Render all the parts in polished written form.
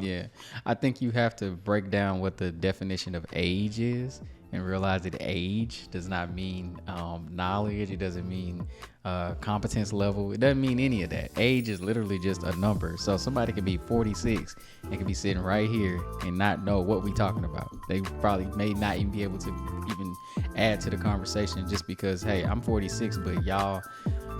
Yeah. I think you have to break down what the definition of age is and realize that age does not mean knowledge. It doesn't mean competence level. It doesn't mean any of that. Age is literally just a number. So somebody can be 46 and can be sitting right here and not know what we talking about. They probably may not even be able to even add to the conversation just because, hey, I'm 46, but y'all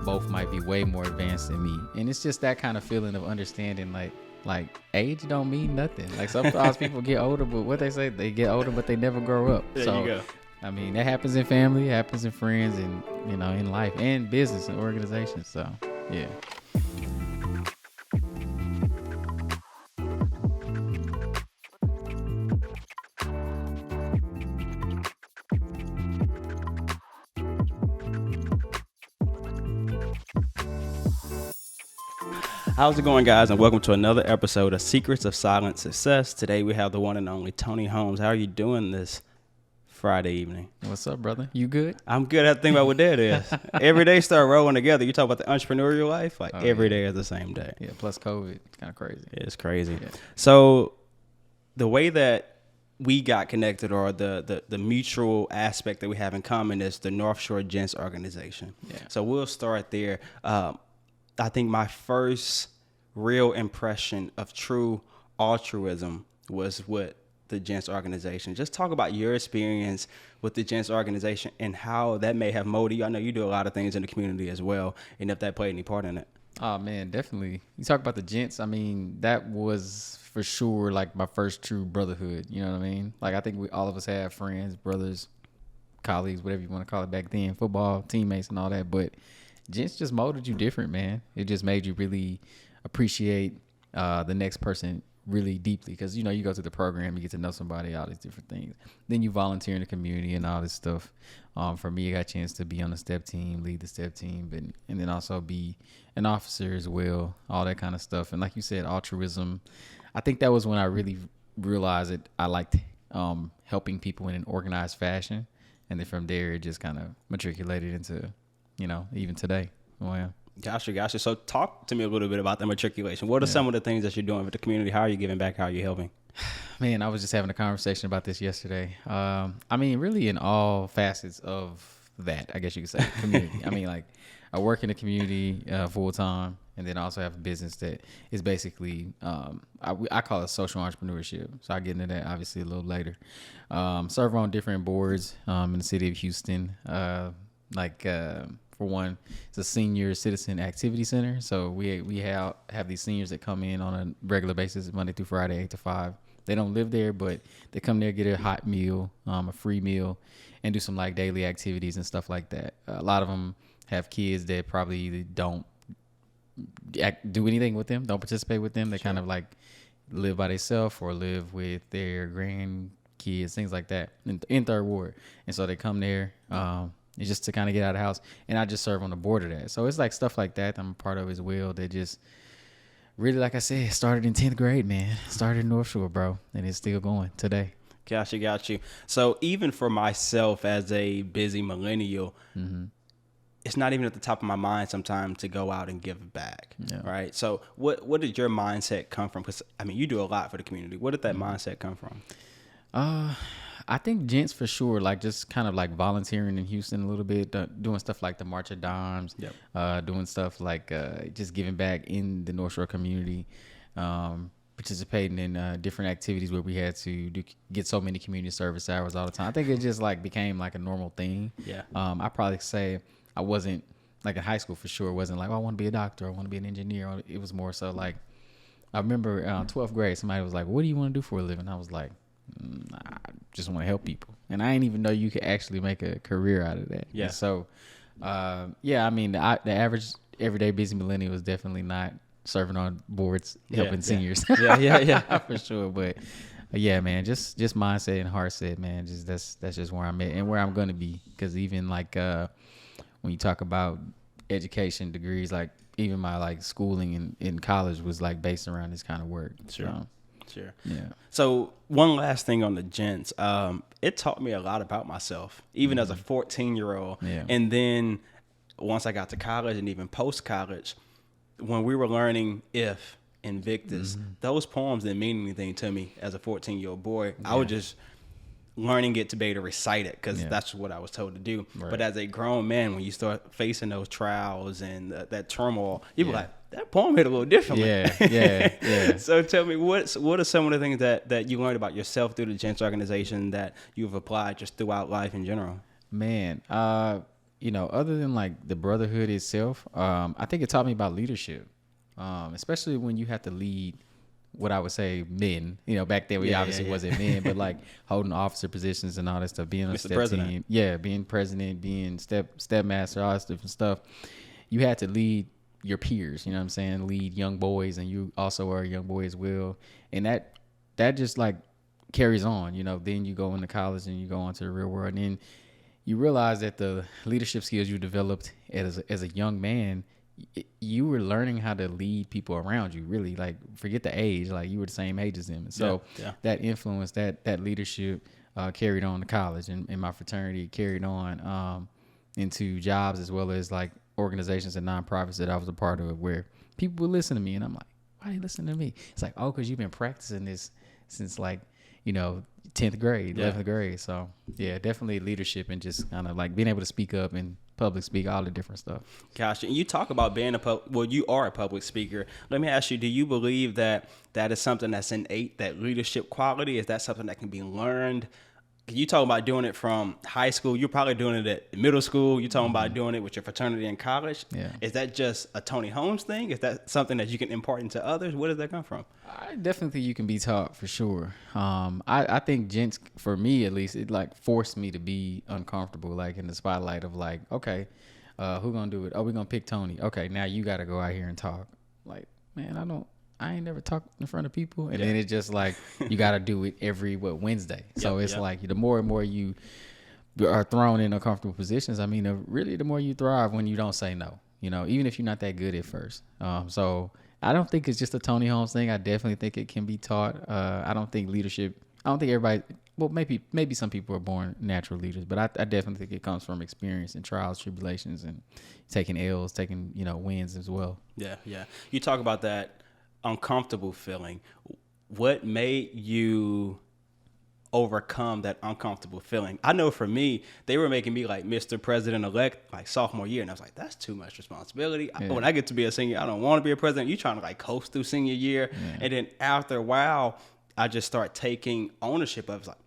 both might be way more advanced than me. And it's just that kind of feeling of understanding, like age don't mean nothing. Like sometimes people get older, but what they say, they get older, but they never grow up. There you go. I mean, that happens in family, it happens in friends, and in life and business and organizations. So, yeah. How's it going, guys? And welcome to another episode of Secrets of Silent Success. Today we have the one and only Tony Holmes. How are you doing this Friday evening? What's up, brother? You good? I'm good. I have to think about what day it is. Every day start rolling together. You talk about the entrepreneurial life, every day is the same day. Yeah, plus COVID. It's kind of crazy. It's crazy. Yeah. So the way that we got connected, or the mutual aspect that we have in common, is the North Shore Gents organization. Yeah. So we'll start there. I think my first real impression of true altruism was with the Gents organization. Just talk about your experience with the Gents organization and how that may have molded you. I know you do a lot of things in the community as well, and if that played any part in it. Oh, man, definitely. You talk about the Gents. I mean, that was for sure like my first true brotherhood. You know what I mean? Like, I think all of us had friends, brothers, colleagues, whatever you want to call it back then, football, teammates and all that. But Gents just molded you different, man. It just made you really appreciate the next person really deeply, because you go through the program, you get to know somebody, all these different things. Then you volunteer in the community and all this stuff. For me, I got a chance to be on the step team, lead the step team, and then also be an officer as well, all that kind of stuff. And like you said, altruism, I think that was when I really realized that I liked helping people in an organized fashion. And then from there, it just kind of matriculated into even today. Oh, yeah. Gotcha. So talk to me a little bit about the matriculation. What are some of the things that you're doing with the community? How are you giving back? How are you helping? Man, I was just having a conversation about this yesterday. I mean, really in all facets of that, I guess you could say, community. I mean, like, I work in the community full time, and then I also have a business that is basically, I call it social entrepreneurship. So I'll get into that obviously a little later. Serve on different boards in the city of Houston. For one, it's a senior citizen activity center. So we have these seniors that come in on a regular basis, Monday through Friday, 8 to 5. They don't live there, but they come there, get a hot meal, a free meal, and do some like daily activities and stuff like that. A lot of them have kids that probably don't do anything with them, don't participate with them. They kind of like live by themselves or live with their grandkids, things like that in Third Ward. And so they come there. It's just to kind of get out of the house, and I just serve on the board of that. So it's like stuff like that I'm a part of as well. That just really, like I said, started in 10th grade, man. Started in North Shore, bro, and it's still going today. Got you. So even for myself as a busy millennial, it's not even at the top of my mind sometimes to go out and give back, right? So what did your mindset come from? Because, I mean, you do a lot for the community. Where did that mindset come from? I think Gents for sure, like just kind of like volunteering in Houston a little bit, doing stuff like the March of Dimes, doing stuff like just giving back in the North Shore community, participating in different activities where we had to get so many community service hours all the time. I think it just like became like a normal thing. Yeah. I probably say I wasn't like in high school for sure. It wasn't like, oh, I want to be a doctor, I want to be an engineer. It was more so like, I remember 12th grade, somebody was like, what do you want to do for a living? I was like, I just want to help people. And I didn't even know you could actually make a career out of that. Yeah. And so, I mean, the average everyday busy millennial is definitely not serving on boards, helping seniors. Yeah, for sure. But yeah, man, just mindset and heart set, man. Just that's just where I'm at and where I'm going to be. Because even like when you talk about education degrees, like even my like schooling in college was like based around this kind of work. Sure. So, Sure. Yeah. So one last thing on the Gents, it taught me a lot about myself, even as a 14-year-old. Yeah. And then once I got to college and even post-college, when we were learning if Invictus. Those poems didn't mean anything to me as a 14-year-old boy. I was just learning it to be able to recite it because that's what I was told to do. Right. But as a grown man, when you start facing those trials and that turmoil, you be like, that poem hit a little differently. Yeah. So tell me, what are some of the things that you learned about yourself through the Gents organization that you've applied just throughout life in general? Man, other than like the brotherhood itself, I think it taught me about leadership, especially when you have to lead what I would say men. Back then we obviously wasn't men, but like holding officer positions and all that stuff, being on step president. Team, being president, being step master, all this different stuff. You had to lead your peers, lead young boys, and you also are a young boy as well. And that just like carries on, then you go into college and you go into the real world, and then you realize that the leadership skills you developed as a young man, you were learning how to lead people around you, really. Like, forget the age, like you were the same age as them. And so that influence, that leadership carried on to college, and my fraternity carried on into jobs, as well as like organizations and nonprofits that I was a part of, where people would listen to me, and I'm like, why are you listening to me? It's like, oh, because you've been practicing this since like 10th grade, 11th grade. So definitely leadership, and just kind of like being able to speak up and public speak, all the different stuff. Gosh, and you talk about being you are a public speaker. Let me ask you, do you believe that is something that's innate, that leadership quality? Is that something that can be learned? You talking about doing it from high school. You're probably doing it at middle school. You're talking about doing it with your fraternity in college. Yeah. Is that just a Tony Holmes thing? Is that something that you can impart into others? Where does that come from? I definitely think you can be taught, for sure. I think Gents, for me at least, it like forced me to be uncomfortable, like in the spotlight of like, okay, who gonna do it? Oh, we're gonna pick Tony. Okay, now you got to go out here and talk. Like, man, I ain't never talked in front of people. And then it's just like, you got to do it every, Wednesday. So it's like, the more and more you are thrown in uncomfortable positions, really the more you thrive when you don't say no, even if you're not that good at first. So I don't think it's just a Tony Holmes thing. I definitely think it can be taught. I don't think everybody, well, maybe some people are born natural leaders, but I definitely think it comes from experience and trials, tribulations, and taking L's, taking, wins as well. Yeah. You talk about that uncomfortable feeling. What made you overcome that uncomfortable feeling? I know for me, they were making me like Mr. President-elect like sophomore year, and I was like, that's too much responsibility. When I get to be a senior, I don't want to be a president. You trying to like coast through senior year. And then after a while, I just start taking ownership of it. Like,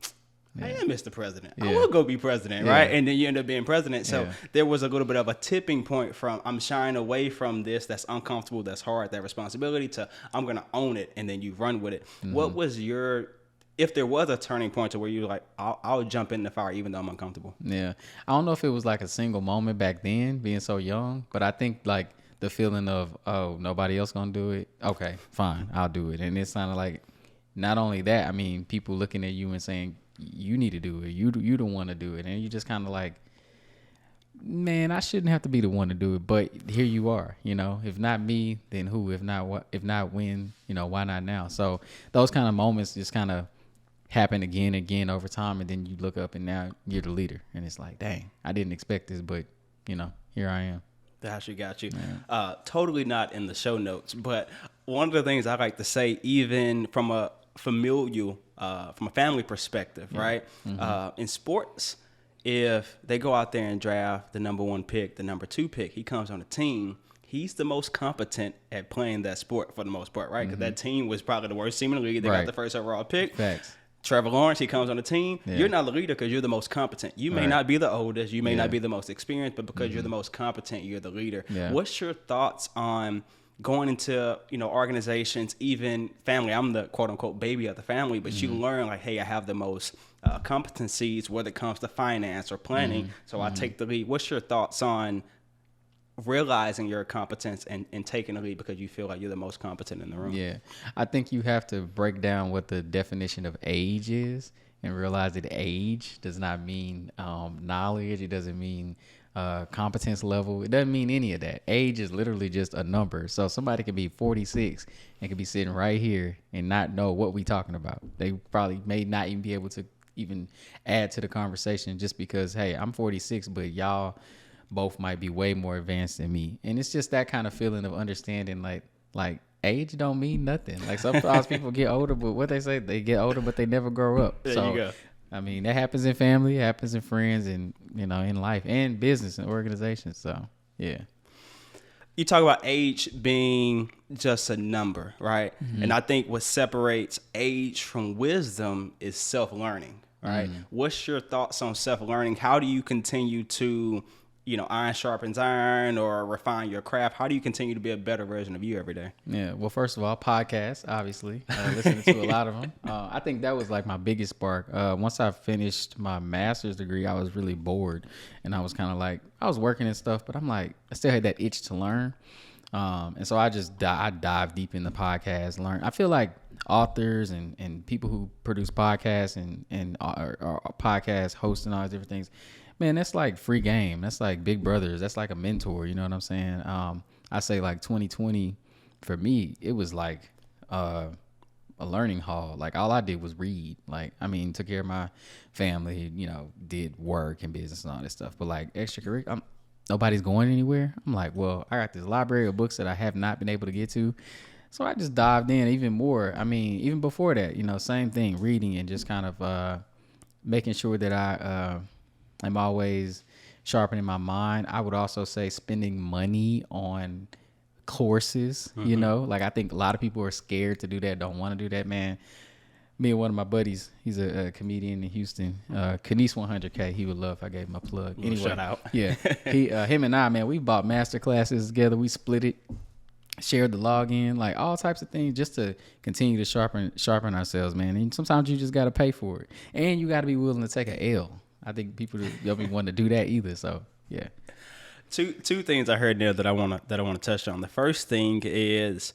I am Mr. President. I will go be president, right? And then you end up being president. So there was a little bit of a tipping point from I'm shying away from this that's uncomfortable, that's hard, that responsibility, to I'm going to own it, and then you run with it. What was if there was a turning point to where you were like, I'll jump in the fire even though I'm uncomfortable? Yeah. I don't know if it was like a single moment back then, being so young, but I think like the feeling of, oh, nobody else going to do it? Okay, fine, I'll do it. And it sounded like, not only that, people looking at you and saying, you need to do it. You don't want to do it. And you just kind of like, man, I shouldn't have to be the one to do it. But here you are, if not me, then who? If not what? If not when, why not now? So those kind of moments just kind of happen again and again over time. And then you look up and now you're the leader. And it's like, dang, I didn't expect this, but here I am. Got you. Totally not in the show notes. But one of the things I like to say, even from a familial, from a family perspective, right? In sports, if they go out there and draft the number 1 pick, the number 2 pick, he comes on a team, he's the most competent at playing that sport for the most part, right? Because that team was probably the worst team in the league. They got the first overall pick. Facts. Trevor Lawrence, he comes on the team. You're not the leader because you're the most competent. You may not be the oldest. You may not be the most experienced, but because you're the most competent, you're the leader. What's your thoughts on going into, organizations, even family? I'm the quote unquote baby of the family, but you learn like, hey, I have the most competencies whether it comes to finance or planning. So I take the lead. What's your thoughts on realizing your competence and taking the lead because you feel like you're the most competent in the room? Yeah. I think you have to break down what the definition of age is and realize that age does not mean knowledge. It doesn't mean competence level. It doesn't mean any of that. Age is literally just a number. So somebody could be 46 and could be sitting right here and not know what we talking about. They probably may not even be able to even add to the conversation just because, hey, I'm 46, but y'all both might be way more advanced than me. And it's just that kind of feeling of understanding like age don't mean nothing. Like sometimes people get older, but what they say, they get older, but they never grow up. There so, you go. I mean, that happens in family, it happens in friends, and in life and business and organizations. So, yeah. You talk about age being just a number, right? Mm-hmm. And I think what separates age from wisdom is self-learning, right? Mm-hmm. What's your thoughts on self-learning? How do you continue to, iron sharpens iron, or refine your craft? How do you continue to be a better version of you every day? Yeah, well, first of all, podcasts, obviously, listening to a lot of them. I think that was like my biggest spark. Once I finished my master's degree, I was really bored, and I was kind of like, I was working and stuff, but I'm like, I still had that itch to learn. And so I just I dive deep into podcasts, learn. I feel like authors and people who produce podcasts and or podcast hosts and all these different things, man, that's like free game. That's like big brothers. That's like a mentor. You know what I'm saying? I say like 2020 for me, it was like a learning hall. Like all I did was read. Like, I mean, took care of my family, did work and business and all this stuff. But like extracurricular, nobody's going anywhere. I'm like, well, I got this library of books that I have not been able to get to. So I just dived in even more. I mean, even before that, same thing, reading and just kind of making sure that I'm always sharpening my mind. I would also say spending money on courses, like I think a lot of people are scared to do that, don't want to do that, man. Me and one of my buddies, he's a comedian in Houston, Kanice 100K. He would love if I gave him a plug. Anyway, shout out. Yeah, him and I, man, we bought master classes together. We split it, shared the login, like all types of things, just to continue to sharpen ourselves, man. And sometimes you just got to pay for it, and you got to be willing to take an L. I think people don't be wanting to do that either. So yeah. Two things I heard there that I want to touch on. The first thing is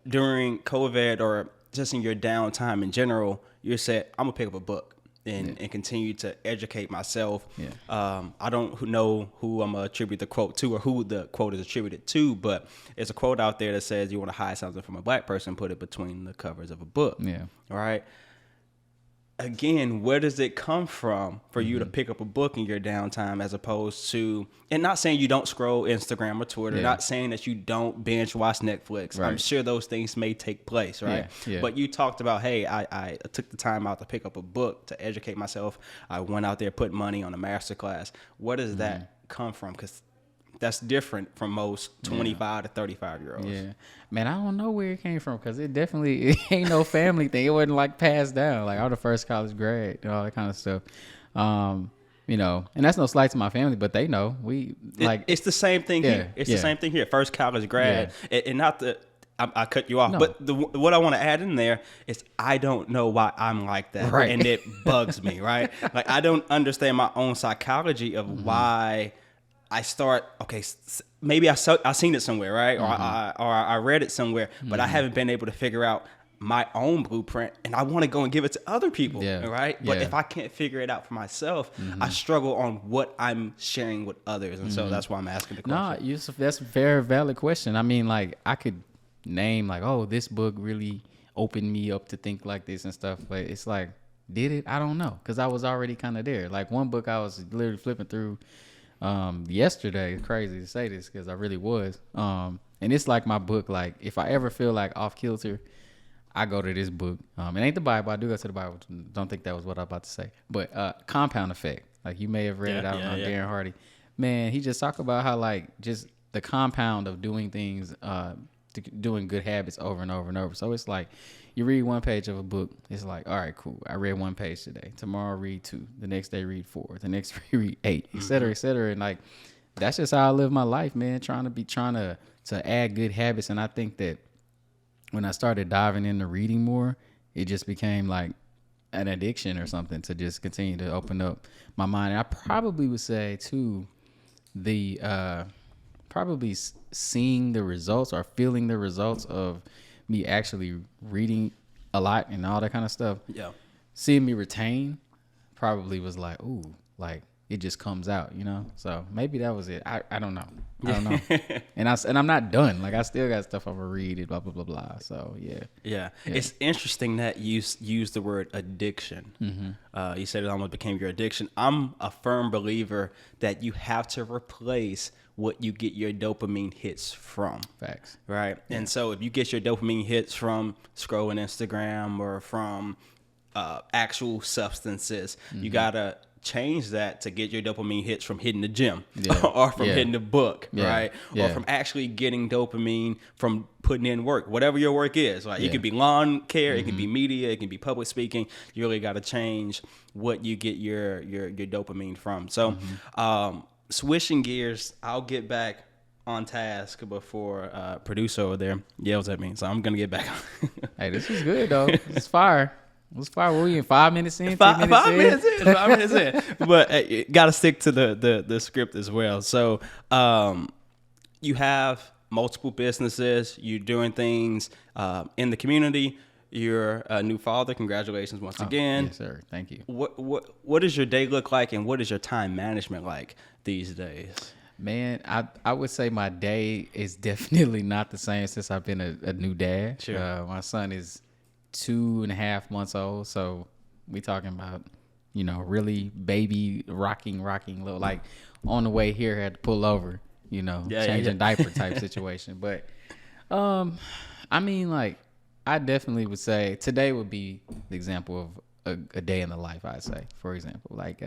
during COVID or just in your downtime in general, you said, I'm gonna pick up a book and continue to educate myself. Yeah. I don't know who I'm gonna attribute the quote to or who the quote is attributed to, but it's a quote out there that says you want to hide something from a black person, put it between the covers of a book. Yeah. All right. Again, where does it come from for you to pick up a book in your downtime, as opposed to, and not saying you don't scroll Instagram or Twitter, not saying that you don't binge watch Netflix. Right. I'm sure those things may take place, right? Yeah. But you talked about, hey, I took the time out to pick up a book to educate myself. I went out there, put money on a masterclass. Where does that come from? Because that's different from most 25 to 35-year-olds. Yeah. Man, I don't know where it came from, because it ain't no family thing. It wasn't like passed down. Like I was the first college grad and all that kind of stuff. And that's no slight to my family, but they know. It's the same thing here. It's the same thing here. First college grad. Yeah. And not the, I cut you off, but what I want to add in there is I don't know why I'm like that. Right. And it bugs me, right? Like I don't understand my own psychology of why I start, maybe I seen it somewhere, right? Or I read it somewhere, but I haven't been able to figure out my own blueprint, and I want to go and give it to other people, right? But if I can't figure it out for myself, I struggle on what I'm sharing with others, and so that's why I'm asking the question. No, Yusuf, that's a very valid question. I mean, like I could name like, oh, this book really opened me up to think like this and stuff, but it's like, did it? I don't know, because I was already kind of there. Like one book I was literally flipping through yesterday. It's crazy to say this because I really was. And it's like my book. Like if I ever feel like off kilter, I go to this book. It ain't the Bible. I do go to the Bible. Don't think that was what I was about to say. But Compound Effect. Like you may have read it. I don't know. Darren Hardy. Man, he just talk about how like just the compound of doing things, doing good habits over and over and over. So it's like you read one page of a book. It's like, all right, cool. I read one page today. Tomorrow read 2. The next day read 4. The next day read 8, et cetera, et cetera. And like, that's just how I live my life, man. Trying to add good habits. And I think that when I started diving into reading more, it just became like an addiction or something to just continue to open up my mind. And I probably would say too, probably seeing the results or feeling the results of me actually reading a lot and all that kind of stuff. Yeah. Seeing me retain probably was like, ooh, like it just comes out, So maybe that was it. I don't know. And I'm not done. Like I still got stuff I'm gonna read and blah blah blah blah. So yeah. It's interesting that you use the word addiction. You said it almost became your addiction. I'm a firm believer that you have to replace what you get your dopamine hits from. Facts. Right. Yeah. And so if you get your dopamine hits from scrolling Instagram or from actual substances, you gotta change that to get your dopamine hits from hitting the gym or from hitting the book, right? Or from actually getting dopamine from putting in work, whatever your work is. Like it could be lawn care, it can be media, it can be public speaking. You really got to change what you get your dopamine from. So switching gears, I'll get back on task before producer over there yells at me. So I'm going to get back on. Hey, this is good though. It's fire. Let's fire. What are we in? 5 minutes in? 5 minutes in. 5 minutes in. But got to stick to the script as well. So you have multiple businesses. You're doing things in the community. You're a new father. Congratulations once again. Yes, sir. Thank you. What does your day look like, and what is your time management like these days? Man, I would say my day is definitely not the same since I've been a new dad. Sure. My son is 2.5 months old, so we talking about, really baby rocking little, like on the way here had to pull over, changing diaper type situation. But I mean, like, I definitely would say today would be the example of a day in the life. I'd say, for example, like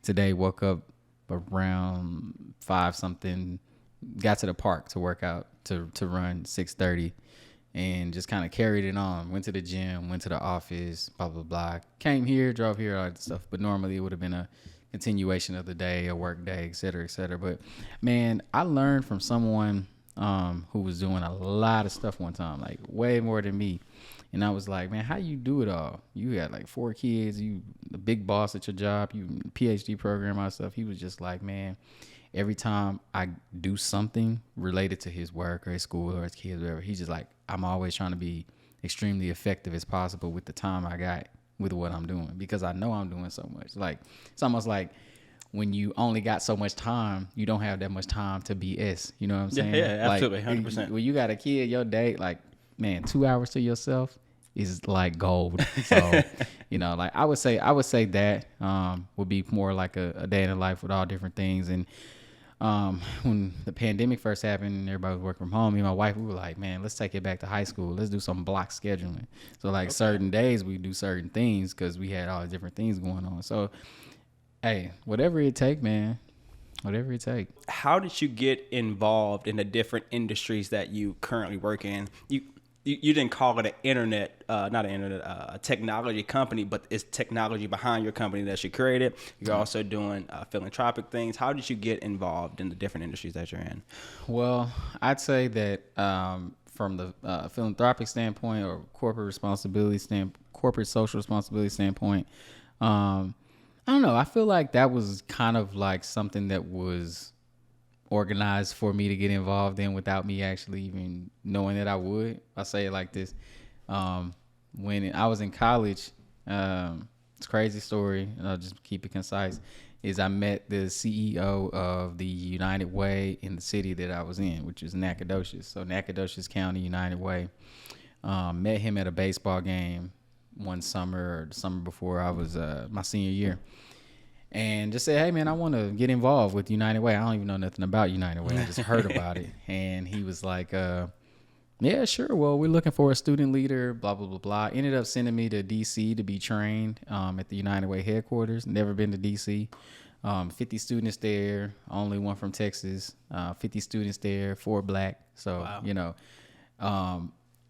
today woke up around 5 something, got to the park to work out to run 6:30. And just kind of carried it on. Went to the gym, went to the office, blah, blah, blah. Came here, drove here, all that stuff. But normally it would have been a continuation of the day, a work day, et cetera, et cetera. But, man, I learned from someone who was doing a lot of stuff one time, like way more than me. And I was like, man, how you do it all? You got like 4 kids, you the big boss at your job, you PhD program, all that stuff. He was just like, man, every time I do something related to his work or his school or his kids, or whatever, he's just like, I'm always trying to be extremely effective as possible with the time I got with what I'm doing, because I know I'm doing so much. Like, it's almost like when you only got so much time, you don't have that much time to BS. You know what I'm saying? Yeah, absolutely, like, 100%. When you got a kid, your day, like, man, 2 hours to yourself is like gold. So, like I would say that would be more like a day in the life with all different things. And when the pandemic first happened and everybody was working from home, me and my wife, we were like, man, let's take it back to high school. Let's do some block scheduling. So like certain days we do certain things because we had all the different things going on. So, hey, whatever it take, man, whatever it take. How did you get involved in the different industries that you currently work in? You didn't call it a technology company, but it's technology behind your company that you created. You're also doing philanthropic things. How did you get involved in the different industries that you're in? Well, I'd say that from the philanthropic standpoint or corporate social responsibility standpoint, I don't know. I feel like that was kind of like something that was organized for me to get involved in without me actually even knowing that I would. I say it like this. When I was in college, it's a crazy story, and I'll just keep it concise, is I met the CEO of the United Way in the city that I was in, which is Nacogdoches. So Nacogdoches County United Way. Met him at a baseball game one summer or the summer before I was my senior year. And just say, hey, man, I want to get involved with United Way. I don't even know nothing about United Way. I just heard about it. And he was like, yeah, sure. Well, we're looking for a student leader, blah, blah, blah, blah. Ended up sending me to D.C. to be trained at the United Way headquarters. Never been to D.C. 50 students there, only one from Texas. 50 students there, 4 black. So, wow.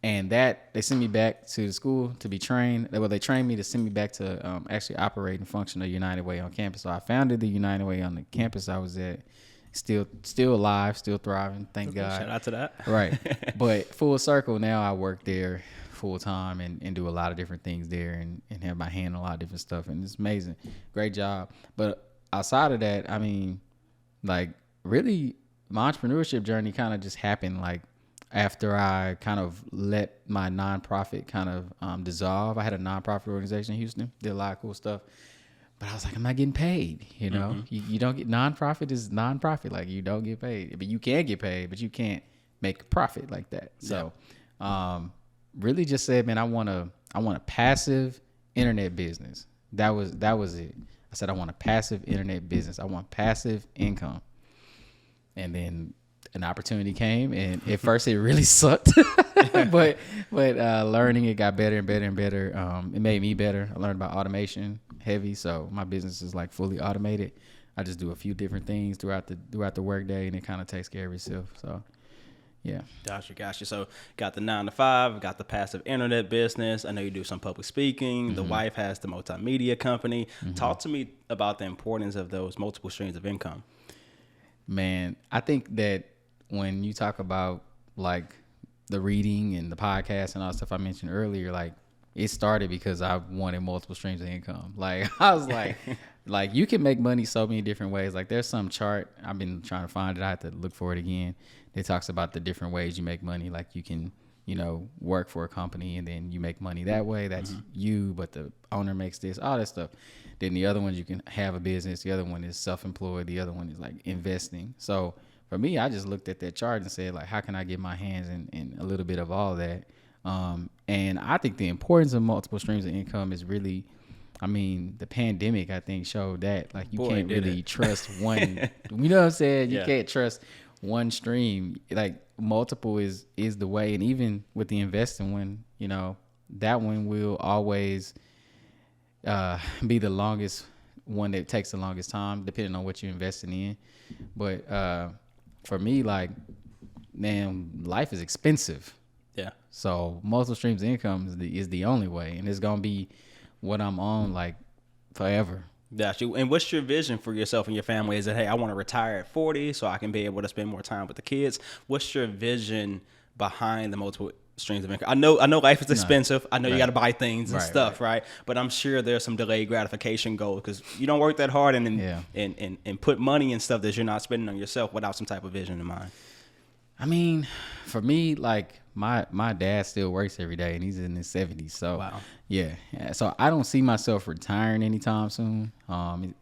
And that, they sent me back to the school to be trained. Well, they trained me to send me back to actually operate and function the United Way on campus. So I founded the United Way on the campus I was at. Still alive, still thriving, thank God. Shout out to that. Right. But full circle, now I work there full time and do a lot of different things there and have my hand on a lot of different stuff. And it's amazing. Great job. But outside of that, I mean, like, really, my entrepreneurship journey kind of just happened, like, after I kind of let my nonprofit kind of dissolve. I had a nonprofit organization in Houston, did a lot of cool stuff. But I was like, I'm not getting paid, Mm-hmm. You don't get, nonprofit is nonprofit. Like, you don't get paid. But you can get paid, but you can't make a profit like that. Yeah. So really just said, man, I want a passive internet business. That was it. I said, I want a passive internet business. I want passive income. And then an opportunity came, and at first it really sucked, but learning, it got better and better and better. It made me better. I learned about automation heavy, so my business is like fully automated. I just do a few different things throughout the workday, and it kind of takes care of itself. So, yeah. Gotcha. So, got the 9 to 5, got the passive internet business. I know you do some public speaking. Mm-hmm. The wife has the multimedia company. Mm-hmm. Talk to me about the importance of those multiple streams of income. Man, I think that when you talk about like the reading and the podcast and all the stuff I mentioned earlier, like it started because I wanted multiple streams of income. Like I was like, like you can make money so many different ways. Like there's some chart, I've been trying to find it. I have to look for it again. It talks about the different ways you make money. Like you can, work for a company and then you make money that way. That's you, but the owner makes this, all that stuff. Then the other ones, you can have a business. The other one is self-employed. The other one is like investing. So for me, I just looked at that chart and said, like, how can I get my hands in a little bit of all that? And I think the importance of multiple streams of income is really, the pandemic, I think, showed that. Like, you can't really trust one. You know what I'm saying? You can't trust one stream. Like, multiple is the way. And even with the investing one, that one will always be the longest one that takes the longest time, depending on what you're investing in. But for me, like, man, life is expensive. Yeah. So multiple streams of income is the only way, and it's gonna be what I'm on like forever. Got you. And what's your vision for yourself and your family? Is it, hey, I want to retire at 40 so I can be able to spend more time with the kids? What's your vision behind the multiple streams of income? I know life is expensive. I know you got to buy things and stuff, right? But I'm sure there's some delayed gratification goals because you don't work that hard and put money and stuff that you're not spending on yourself without some type of vision in mind. For me, like my dad still works every day and he's in his 70s. So wow. Yeah. So I don't see myself retiring anytime soon.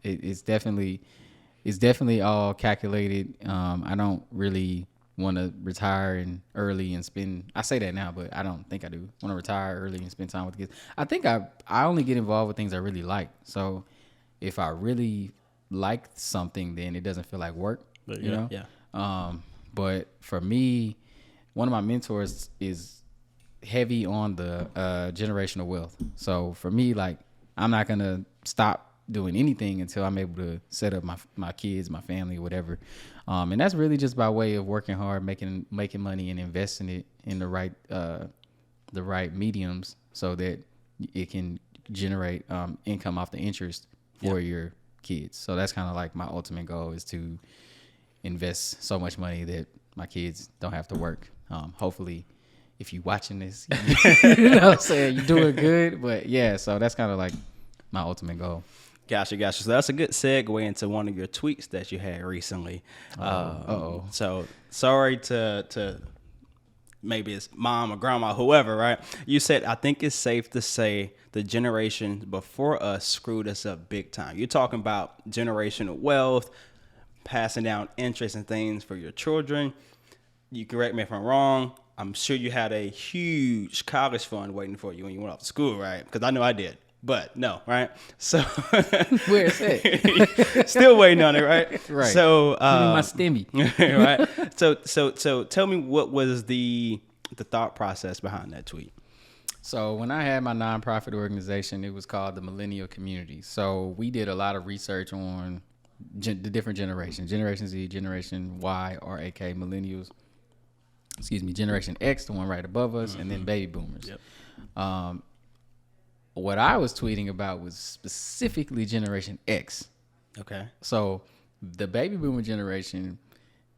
It's definitely all calculated. I don't really want to retire and early and spend. I say that now, but I don't think I do want to retire early and spend time with the kids. I think I only get involved with things I really like. So if I really like something, then it doesn't feel like work. But, you know? Yeah. But for me, one of my mentors is heavy on the generational wealth. So for me, like, I'm not gonna stop doing anything until I'm able to set up my kids, my family, whatever. And that's really just by way of working hard, making money and investing it in the right mediums so that it can generate income off the interest for your kids. So that's kind of like my ultimate goal, is to invest so much money that my kids don't have to work. Hopefully, if you watching this, you know what I'm saying, you're doing good. But yeah, so that's kind of like my ultimate goal. Gotcha. So that's a good segue into one of your tweets that you had recently. So sorry to maybe it's mom or grandma, whoever, right? You said, I think it's safe to say the generation before us screwed us up big time. You're talking about generational wealth, passing down interest and things for your children. You correct me if I'm wrong. I'm sure you had a huge college fund waiting for you when you went off to school, right? Because I know I did. But no, right? So where is it? Still waiting on it, right? Right. So my stimmy. Right. So tell me, what was the thought process behind that tweet? So when I had my nonprofit organization, it was called the Millennial Community. So we did a lot of research on the different generations: Generation Z, Generation Y, or AK Millennials. Generation X, the one right above us, and then Baby Boomers. Yep. What I was tweeting about was specifically Generation X. Okay. So the Baby Boomer generation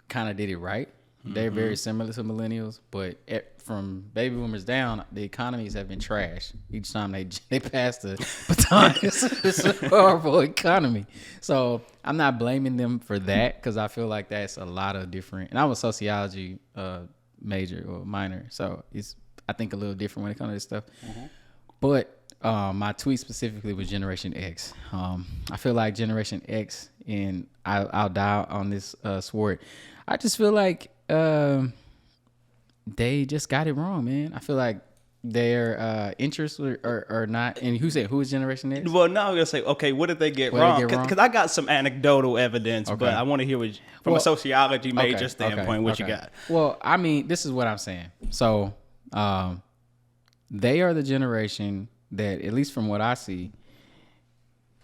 kind of did it right. They're very similar to Millennials, but from Baby Boomers down, the economies have been trashed. Each time they pass the baton, it's a horrible economy. So I'm not blaming them for that, because I feel like that's a lot of different. And I was sociology major or minor, so it's, I think, a little different when it comes to this stuff. But my tweet specifically was Generation X. I feel like Generation X, and I'll die on this sword, I just feel like they just got it wrong, man. I feel like their interests or not. And who is Generation X? Well, now I'm gonna say, okay, what did they get wrong? Because I got some anecdotal evidence, but I want to hear from a sociology major standpoint what you got. Well, I mean, this is what I'm saying. So, they are the generation that, at least from what I see,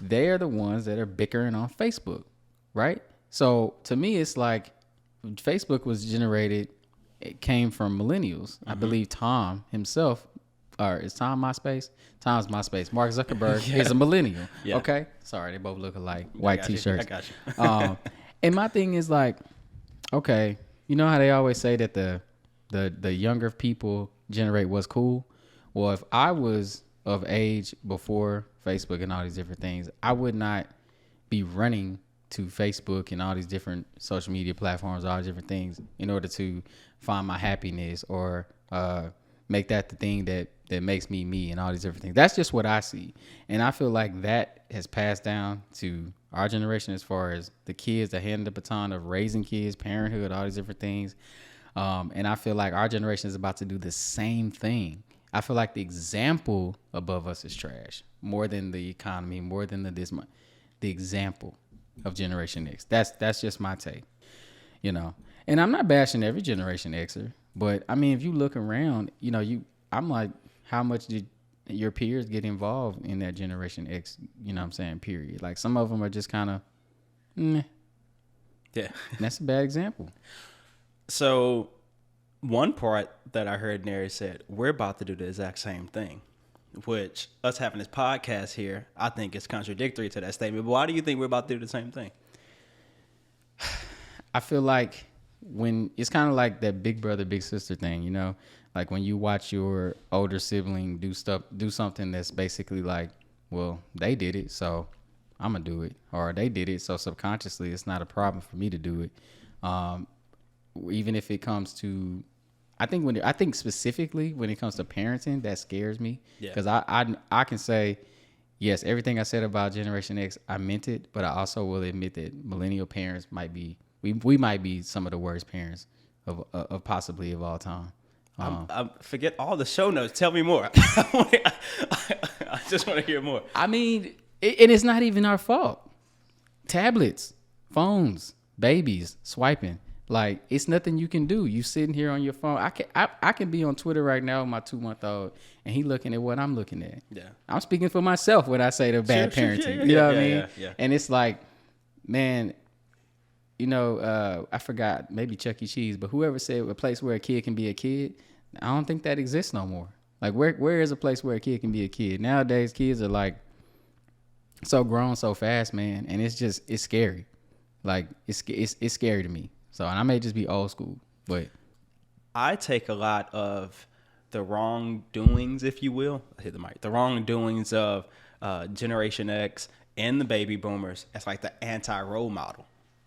they are the ones that are bickering on Facebook, right? So to me, it's like Facebook was generated. It came from millennials. I believe Tom himself, or is Tom MySpace? Tom's MySpace. Mark Zuckerberg is a millennial. Yeah. Okay. Sorry, they both look alike. White T-shirts. I got you. And my thing is like, okay, you know how they always say that the younger people generate what's cool? Well, if I was of age before Facebook and all these different things, I would not be running to Facebook and all these different social media platforms, all these different things in order to find my happiness or make that the thing that makes me and all these different things. That's just what I see. And I feel like that has passed down to our generation as far as the kids that hand the baton of raising kids, parenthood, all these different things. And I feel like our generation is about to do the same thing. I feel like the example above us is trash more than the economy, more than the example of Generation X. That's just my take, you know. And I'm not bashing every Generation Xer, but I mean, if you look around, you know, I'm like, how much did your peers get involved in that Generation X? You know what I'm saying? Period. Like some of them are just kind of, yeah. And that's a bad example. So one part that I heard Neri said, we're about to do the exact same thing, which us having this podcast here, I think is contradictory to that statement. But why do you think we're about to do the same thing? I feel like when it's kind of like that big brother, big sister thing, you know, like when you watch your older sibling do something that's basically like, well, they did it, so I'm gonna do it, or they did it, so subconsciously it's not a problem for me to do it. Even if it comes to, I think specifically when it comes to parenting, that scares me because I can say, yes, everything I said about Generation X, I meant it, but I also will admit that millennial parents might be, we might be some of the worst parents of possibly of all time. I forget all the show notes. Tell me more. I just want to hear more. I mean, and it's not even our fault. Tablets, phones, babies, swiping. Like, it's nothing you can do. You sitting here on your phone. I can be on Twitter right now with my 2-month-old, and he looking at what I'm looking at. Yeah. I'm speaking for myself when I say the bad parenting. You know what I mean? Yeah. And it's like, man, you know, I forgot, maybe Chuck E. Cheese, but whoever said a place where a kid can be a kid, I don't think that exists no more. Like, where is a place where a kid can be a kid? Nowadays, kids are like so grown so fast, man, and it's scary. Like, it's scary to me. So, and I may just be old school, but I take a lot of the wrongdoings, if you will, I hit the mic, the wrongdoings of Generation X and the baby boomers as like the anti-role model,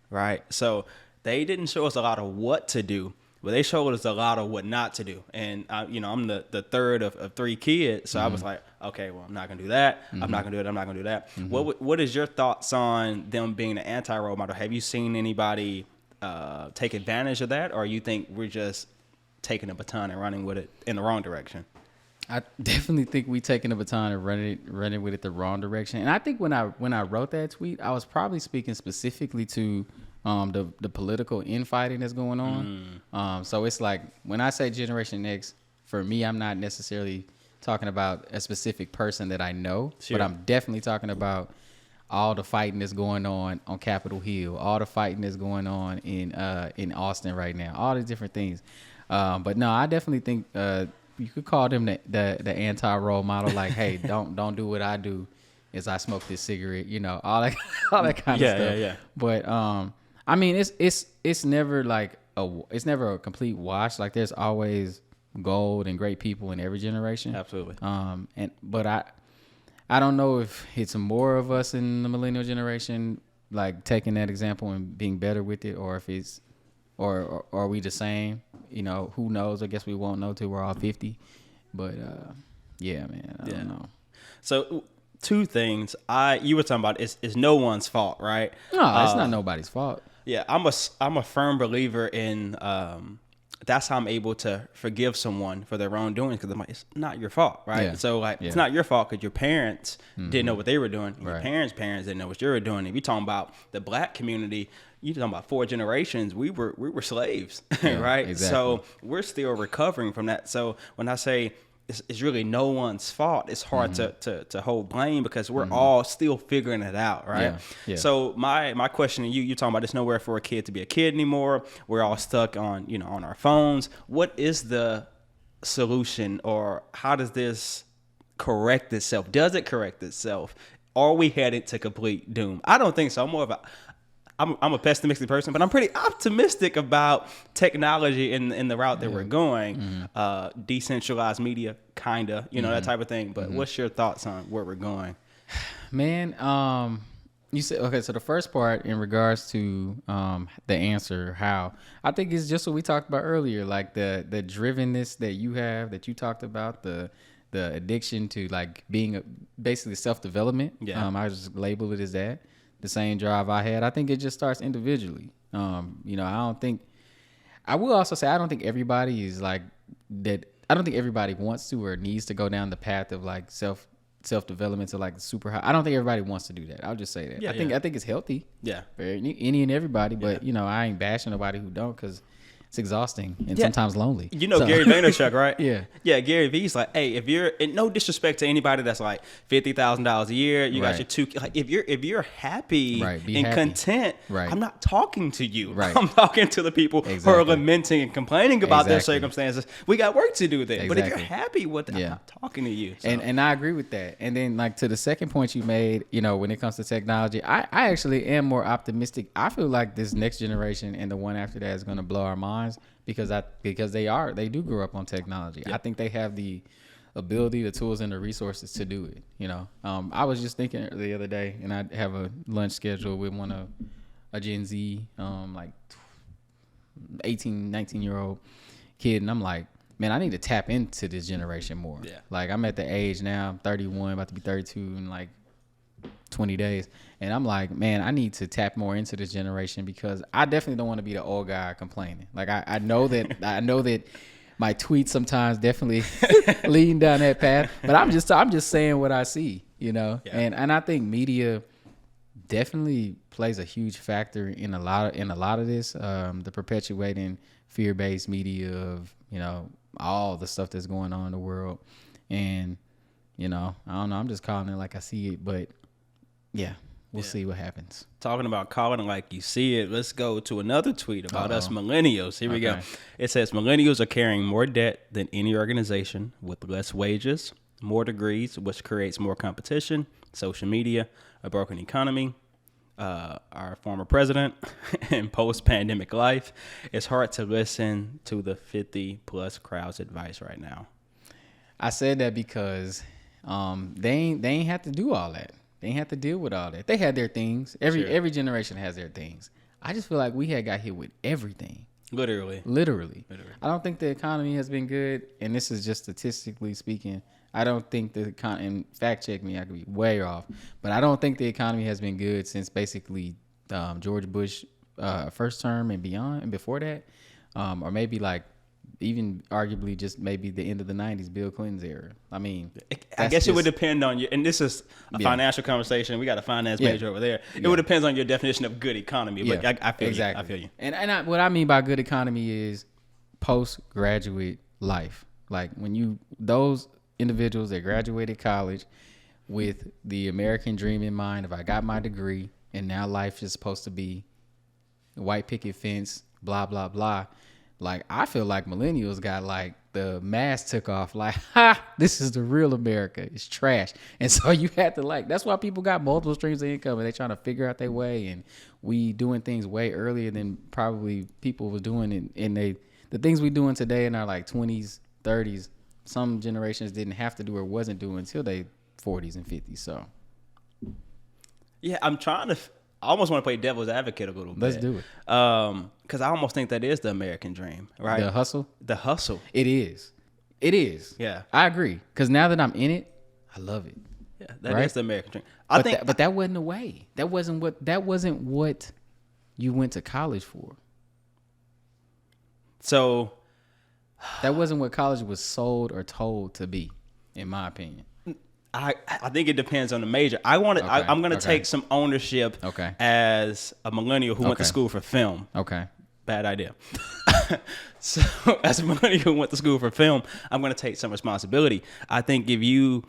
right? So they didn't show us a lot of what to do, but they showed us a lot of what not to do. And you know, I'm the third of 3 kids, so I was like, okay, well, I'm not gonna do that. I'm not gonna do it. I'm not gonna do that. What is your thoughts on them being an anti-role model? Have you seen anybody take advantage of that, or you think we're just taking a baton and running with it in the wrong direction? I definitely think we taking the baton and running with it the wrong direction. And I think when I wrote that tweet, I was probably speaking specifically to the political infighting that's going on. So it's like when I say Generation X, for me, I'm not necessarily talking about a specific person that I know, but I'm definitely talking about all the fighting that's going on Capitol Hill, all the fighting that's going on in Austin right now, all these different things. But no, I definitely think you could call them the anti-role model. Like, hey, don't do what I do, as I smoke this cigarette, you know, all that kind of stuff. Yeah. But I mean, it's never like it's never a complete wash. Like, there's always gold and great people in every generation. Absolutely. But I don't know if it's more of us in the millennial generation, like taking that example and being better with it, or if it's, or are we the same? You know, who knows? I guess we won't know till we're all 50. But yeah, man, I don't know. So 2 things. You were talking about it's no one's fault, right? No, it's not nobody's fault. Yeah, I'm a firm believer in that's how I'm able to forgive someone for their wrongdoing, because I'm like, it's not your fault, right? Yeah. So like, it's not your fault because your parents didn't know what they were doing. And Right. Your parents' didn't know what you were doing. If you're talking about the Black community, you're talking about 4 generations. We were slaves, Yeah, right? exactly. So we're still recovering from that. So when I say it's really no one's fault, it's hard to hold blame, because we're all still figuring it out, right? Yeah, yeah. So my question to you, you're talking about there's nowhere for a kid to be a kid anymore. We're all stuck on, on our phones. What is the solution, or how does this correct itself? Does it correct itself? Are we headed to complete doom? I don't think so. I'm a pessimistic person, but I'm pretty optimistic about technology in the route that we're going. Decentralized media, kinda, that type of thing. But what's your thoughts on where we're going? Man, you said, okay, so the first part in regards to the answer, how, I think it's just what we talked about earlier, like the drivenness that you have, that you talked about, the addiction to like being basically self-development. Yeah. I just label it as that. The same drive I had. I think it just starts individually. I will also say I don't think everybody is like that. I don't think everybody wants to or needs to go down the path of like self-development to like super high. I don't think everybody wants to do that. I'll just say that. I think it's healthy. Yeah. For any and everybody, but I ain't bashing nobody who don't, because it's exhausting and sometimes lonely. Gary Vaynerchuk, right? Yeah. Gary V's like, hey, if you're, and no disrespect to anybody that's like $50,000 a year, you got your 2, like if you're happy and content, I'm not talking to you. I'm talking to the people who are lamenting and complaining about their circumstances. We got work to do there. But if you're happy with it, I'm not talking to you. So. And I agree with that. And then like to the second point you made, when it comes to technology, I actually am more optimistic. I feel like this next generation and the one after that is going to blow our minds. Because they do grow up on technology. I think they have the ability, the tools, and the resources to do it. I was just thinking the other day, and I have a lunch schedule with a Gen Z, like 18, 19-year-old kid, and I'm like, man, I need to tap into this generation more. Yeah. Like I'm at the age now, I'm 31, about to be 32 in like 20 days. And I'm like, man, I need to tap more into this generation, because I definitely don't want to be the old guy complaining. Like I know that my tweets sometimes definitely leading down that path, but I'm just saying what I see, Yeah. And I think media definitely plays a huge factor in a lot of this, the perpetuating fear-based media of, all the stuff that's going on in the world. And, I don't know, I'm just calling it like I see it, but yeah. We'll see what happens. Talking about calling it like you see it, let's go to another tweet about us millennials. Here we go. It says, millennials are carrying more debt than any organization, with less wages, more degrees, which creates more competition, social media, a broken economy, our former president, and post-pandemic life. It's hard to listen to the 50-plus crowd's advice right now. I said that because they ain't have to do all that. They ain't have to deal with all that. They had their things. Every generation has their things. I just feel like we had got hit with everything. Literally. I don't think the economy has been good, and this is just statistically speaking. I don't think the economy, and fact check me, I could be way off, but I don't think the economy has been good since basically George Bush first term and beyond, and before that, or maybe like even arguably just maybe the end of the 90s, Bill Clinton's era. I mean, I guess it would depend on you. And this is a financial conversation. We got a finance major over there. It would depend on your definition of good economy. But I feel you. I feel you. And what I mean by good economy is postgraduate life. Like when those individuals that graduated college with the American dream in mind, if I got my degree and now life is supposed to be white picket fence, blah, blah, blah. Like, I feel like millennials got like the mask took off, like, this is the real America. It's trash. And so you had to that's why people got multiple streams of income and they trying to figure out their way. And we doing things way earlier than probably people was doing it. And the things we doing today in our like 20s, 30s, some generations didn't have to do or wasn't doing until they 40s and 50s. So. Yeah, I'm trying to... I almost want to play devil's advocate a little bit. Let's do it. Because I almost think that is the American dream, right? The hustle? The hustle. It is. Yeah. I agree. Because now that I'm in it, I love it. Yeah, that is the American dream. But that wasn't the way. That wasn't what you went to college for. So That wasn't what college was sold or told to be, in my opinion. I think it depends on the major. I'm going to take some ownership as a millennial who went to school for film. Okay. Bad idea. So as a millennial who went to school for film, I'm going to take some responsibility. I think if you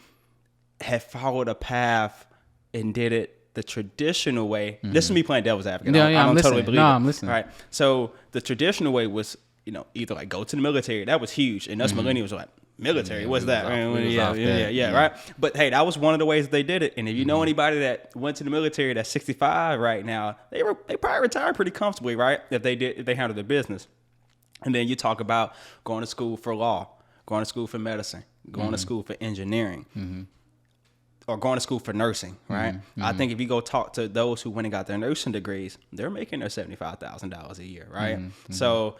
had followed a path and did it the traditional way, this is me playing devil's advocate. I don't totally believe it. I'm listening. Right. So the traditional way was, either like go to the military. That was huge. And us millennials were like, military, what's that? Right. But hey, that was one of the ways that they did it. And if you know anybody that went to the military that's 65 right now, they probably retired pretty comfortably, right? If they handled their business. And then you talk about going to school for law, going to school for medicine, going to school for engineering, or going to school for nursing, right? I think if you go talk to those who went and got their nursing degrees, they're making their $75,000 a year, right? So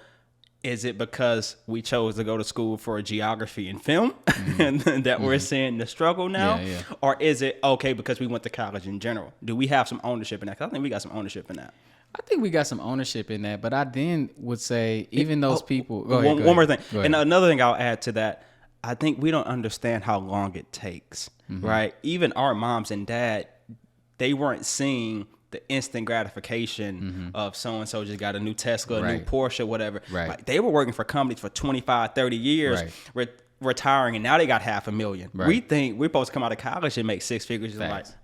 is it because we chose to go to school for geography and film and that we're seeing the struggle now? Yeah. Or is it okay because we went to college in general? Do we have some ownership in that? 'Cause I think we got some ownership in that. I think we got some ownership in that, but I then would say even those people. Go ahead. One more thing. Go ahead. And another thing I'll add to that, I think we don't understand how long it takes, right? Even our moms and dad, they weren't seeing the instant gratification of so-and-so just got a new Tesla, a new Porsche, whatever. Right. Like, they were working for companies for 25, 30 years, retiring, and now they got $500,000. Right. We think we're supposed to come out of college and make six figures. Facts.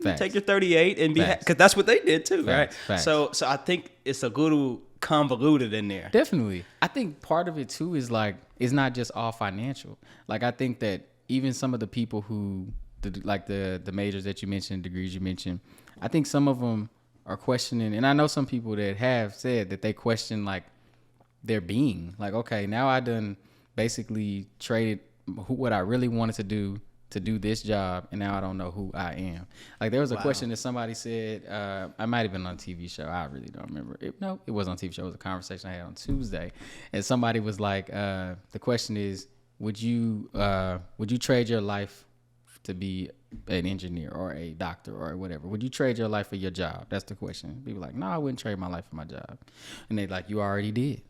Like, take your 38 and be because that's what they did too, right? Facts. So I think it's a little convoluted in there. Definitely. I think part of it too is like it's not just all financial. Like I think that even some of the people who the majors that you mentioned, degrees you mentioned, I think some of them are questioning, and I know some people that have said that they question like their being. Like, okay, now I done basically traded what I really wanted to do this job, and now I don't know who I am. Like there was a question that somebody said, I might have been on a TV show. I really don't remember. It was on a TV show. It was a conversation I had on Tuesday, and somebody was like, the question is, would you trade your life to be an engineer or a doctor or whatever? Would you trade your life for your job? That's the question. People are like, no, I wouldn't trade my life for my job. And they like, you already did.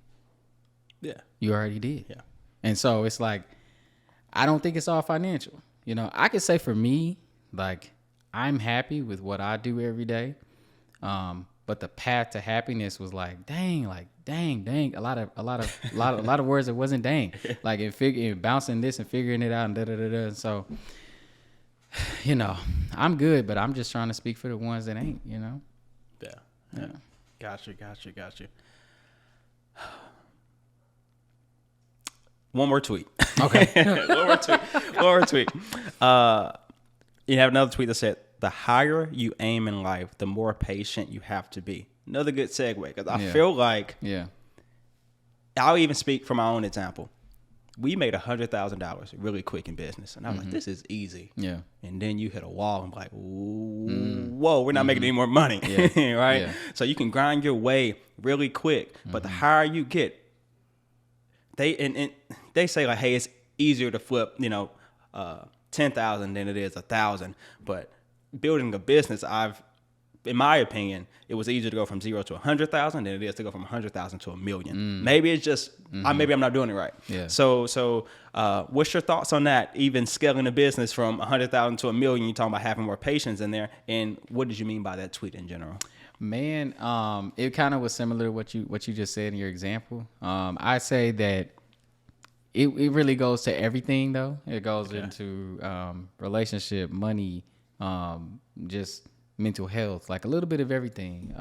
Yeah. You already did. Yeah. And so it's like, I don't think it's all financial. I could say for me, like, I'm happy with what I do every day. But the path to happiness was like, dang, a lot of words that wasn't dang. Like in bouncing this and figuring it out and da-da-da-da. And so, I'm good, but I'm just trying to speak for the ones that ain't, Yeah. Got you. One more tweet. Okay. One more tweet. You have another tweet that said, the higher you aim in life, the more patient you have to be. Another good segue, because I feel like, I'll even speak from my own example. We made $100,000 really quick in business. And I was like, this is easy. Yeah. And then you hit a wall and like, whoa, we're not making any more money. Right? Yeah. So you can grind your way really quick. But the higher you get, they say like, hey, it's easier to flip, 10,000 than it is 1,000. But building a business, in my opinion, it was easier to go from 0 to 100,000 than it is to go from 100,000 to 1 million. Maybe it's just, maybe I'm not doing it right. Yeah. So what's your thoughts on that? Even scaling a business from 100,000 to 1 million, you're talking about having more patience in there. And what did you mean by that tweet in general? Man, it kind of was similar to what you just said in your example. I say that it really goes to everything though. It goes into relationship, money, just mental health, like a little bit of everything.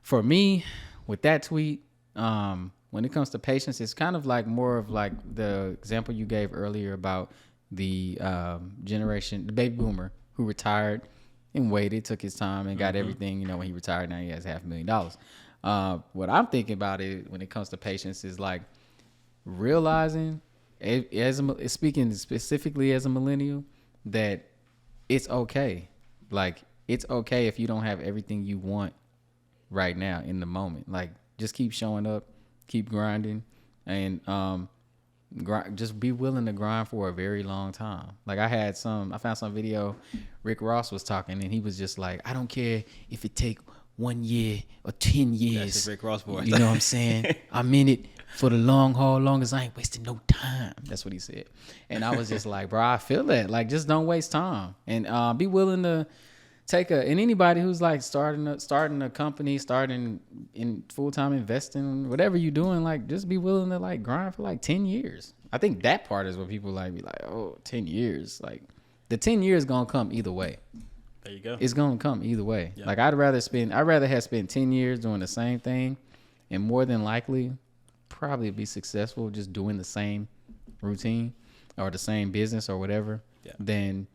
For me, with that tweet, when it comes to patience, it's kind of like more of like the example you gave earlier about the generation, the baby boomer who retired and waited, took his time and got everything, when he retired, now he has $500,000. What I'm thinking about it when it comes to patience is like realizing, speaking specifically as a millennial, that it's okay. Like, it's okay if you don't have everything you want right now in the moment. Like, just keep showing up, keep grinding, and just be willing to grind for a very long time. Like, I found some video, Rick Ross was talking, and he was just like, I don't care if it take 1 year or 10 years. That's the Rick Ross voice. You know what I'm saying? I'm in it for the long haul, long as I ain't wasting no time. That's what he said. And I was just like, bro, I feel that. Like, just don't waste time. And be willing to and anybody who's like starting a company, starting in full-time investing, whatever you're doing, like, just be willing to like grind for like 10 years. I think that part is what people like be like, oh, 10 years. Like, the 10 years gonna come either way. There you go. It's gonna come either way. Yeah. Like, I'd rather have spent 10 years doing the same thing, and more than likely probably be successful just doing the same routine or the same business or whatever, than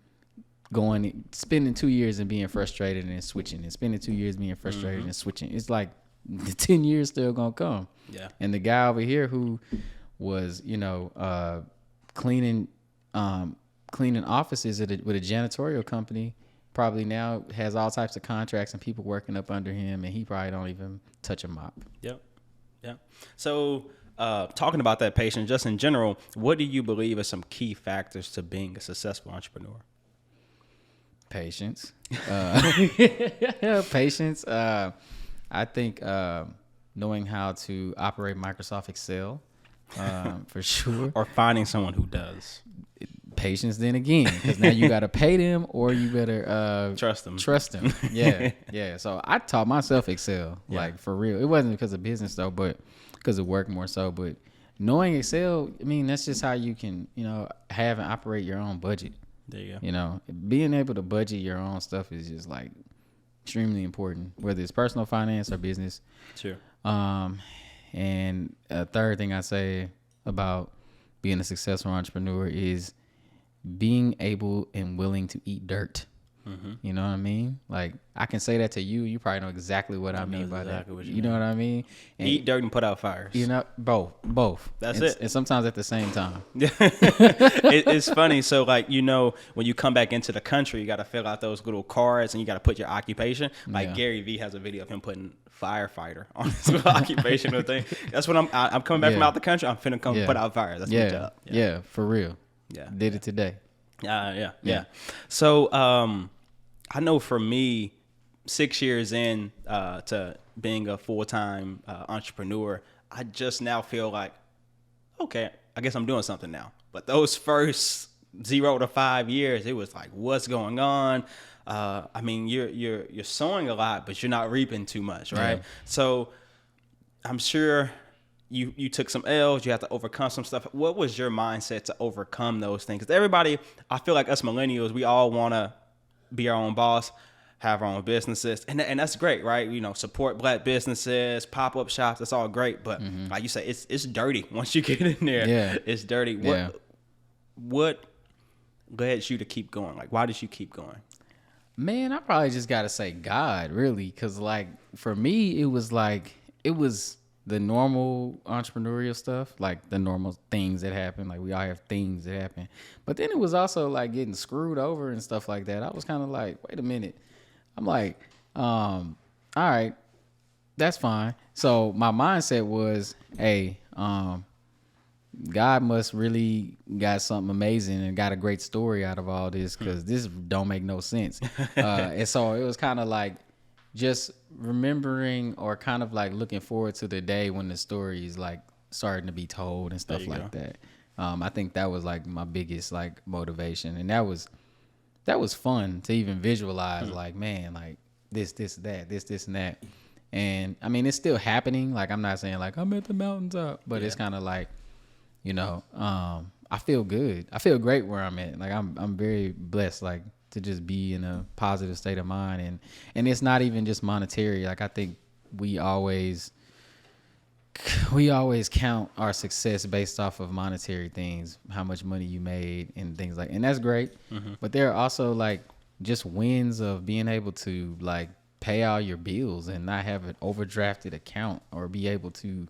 spending 2 years and being frustrated and switching, and spending 2 years being frustrated and switching. It's like the 10 years still gonna come. Yeah. And the guy over here who was, cleaning offices with a janitorial company, probably now has all types of contracts and people working up under him, and he probably don't even touch a mop. Yep. Yeah. So, talking about that patience, just in general, what do you believe are some key factors to being a successful entrepreneur? Patience. Patience. I think knowing how to operate Microsoft Excel, for sure. Or finding someone who does. Patience then again, because now you got to pay them, or you better trust them. Yeah. So I taught myself Excel, like, for real. It wasn't because of business though, but because of work more so. But knowing Excel, I mean, that's just how you can, have and operate your own budget. There you go. Being able to budget your own stuff is just like extremely important, whether it's personal finance or business. Sure. And a third thing I say about being a successful entrepreneur is being able and willing to eat dirt. Mm-hmm. You know what I mean? Like, I can say that to you. You probably know exactly what I mean by exactly that. You know what I mean? And eat dirt and put out fires. Both. That's it. And sometimes at the same time. It's funny. So, like, when you come back into the country, you got to fill out those little cards and you got to put your occupation. Like, Gary Vee has a video of him putting firefighter on his little occupational thing. That's what I'm coming back from out the country. I'm finna come put out fires. That's my job. Yeah, for real. Yeah. Did it today. Yeah. So, I know for me, 6 years in to being a full-time entrepreneur, I just now feel like, okay, I guess I'm doing something now. But those first 0 to 5 years, it was like, what's going on? I mean, you're sowing a lot, but you're not reaping too much, right? Yeah. So I'm sure you took some L's, you have to overcome some stuff. What was your mindset to overcome those things? Because everybody, I feel like us millennials, we all want to be our own boss, have our own businesses, and that's great, right? Support Black businesses, pop-up shops, that's all great. But like you say, it's dirty once you get in there. Yeah, it's dirty. What led you to keep going? Like, why did you keep going? Man, I probably just gotta say God, really, because like for me, it was the normal entrepreneurial stuff, like the normal things that happen. Like, we all have things that happen. But then it was also like getting screwed over and stuff like that. I was kind of like, wait a minute. I'm like, all right, that's fine. So my mindset was, hey, God must really got something amazing and got a great story out of all this, because this don't make no sense. And so it was kind of like, just remembering or kind of like looking forward to the day when the story is like starting to be told and stuff like that. I think that was like my biggest like motivation, and that was fun to even visualize. Like, man, like this, that, and that. And I mean, it's still happening. Like, I'm not saying like I'm at the mountaintop, but it's kind of like, I feel good. I feel great where I'm at. Like, I'm very blessed. Like, to just be in a positive state of mind, and it's not even just monetary. Like, I think we always count our success based off of monetary things, how much money you made and things like, and that's great. But there are also like just wins of being able to like pay all your bills and not have an overdrafted account, or be able to,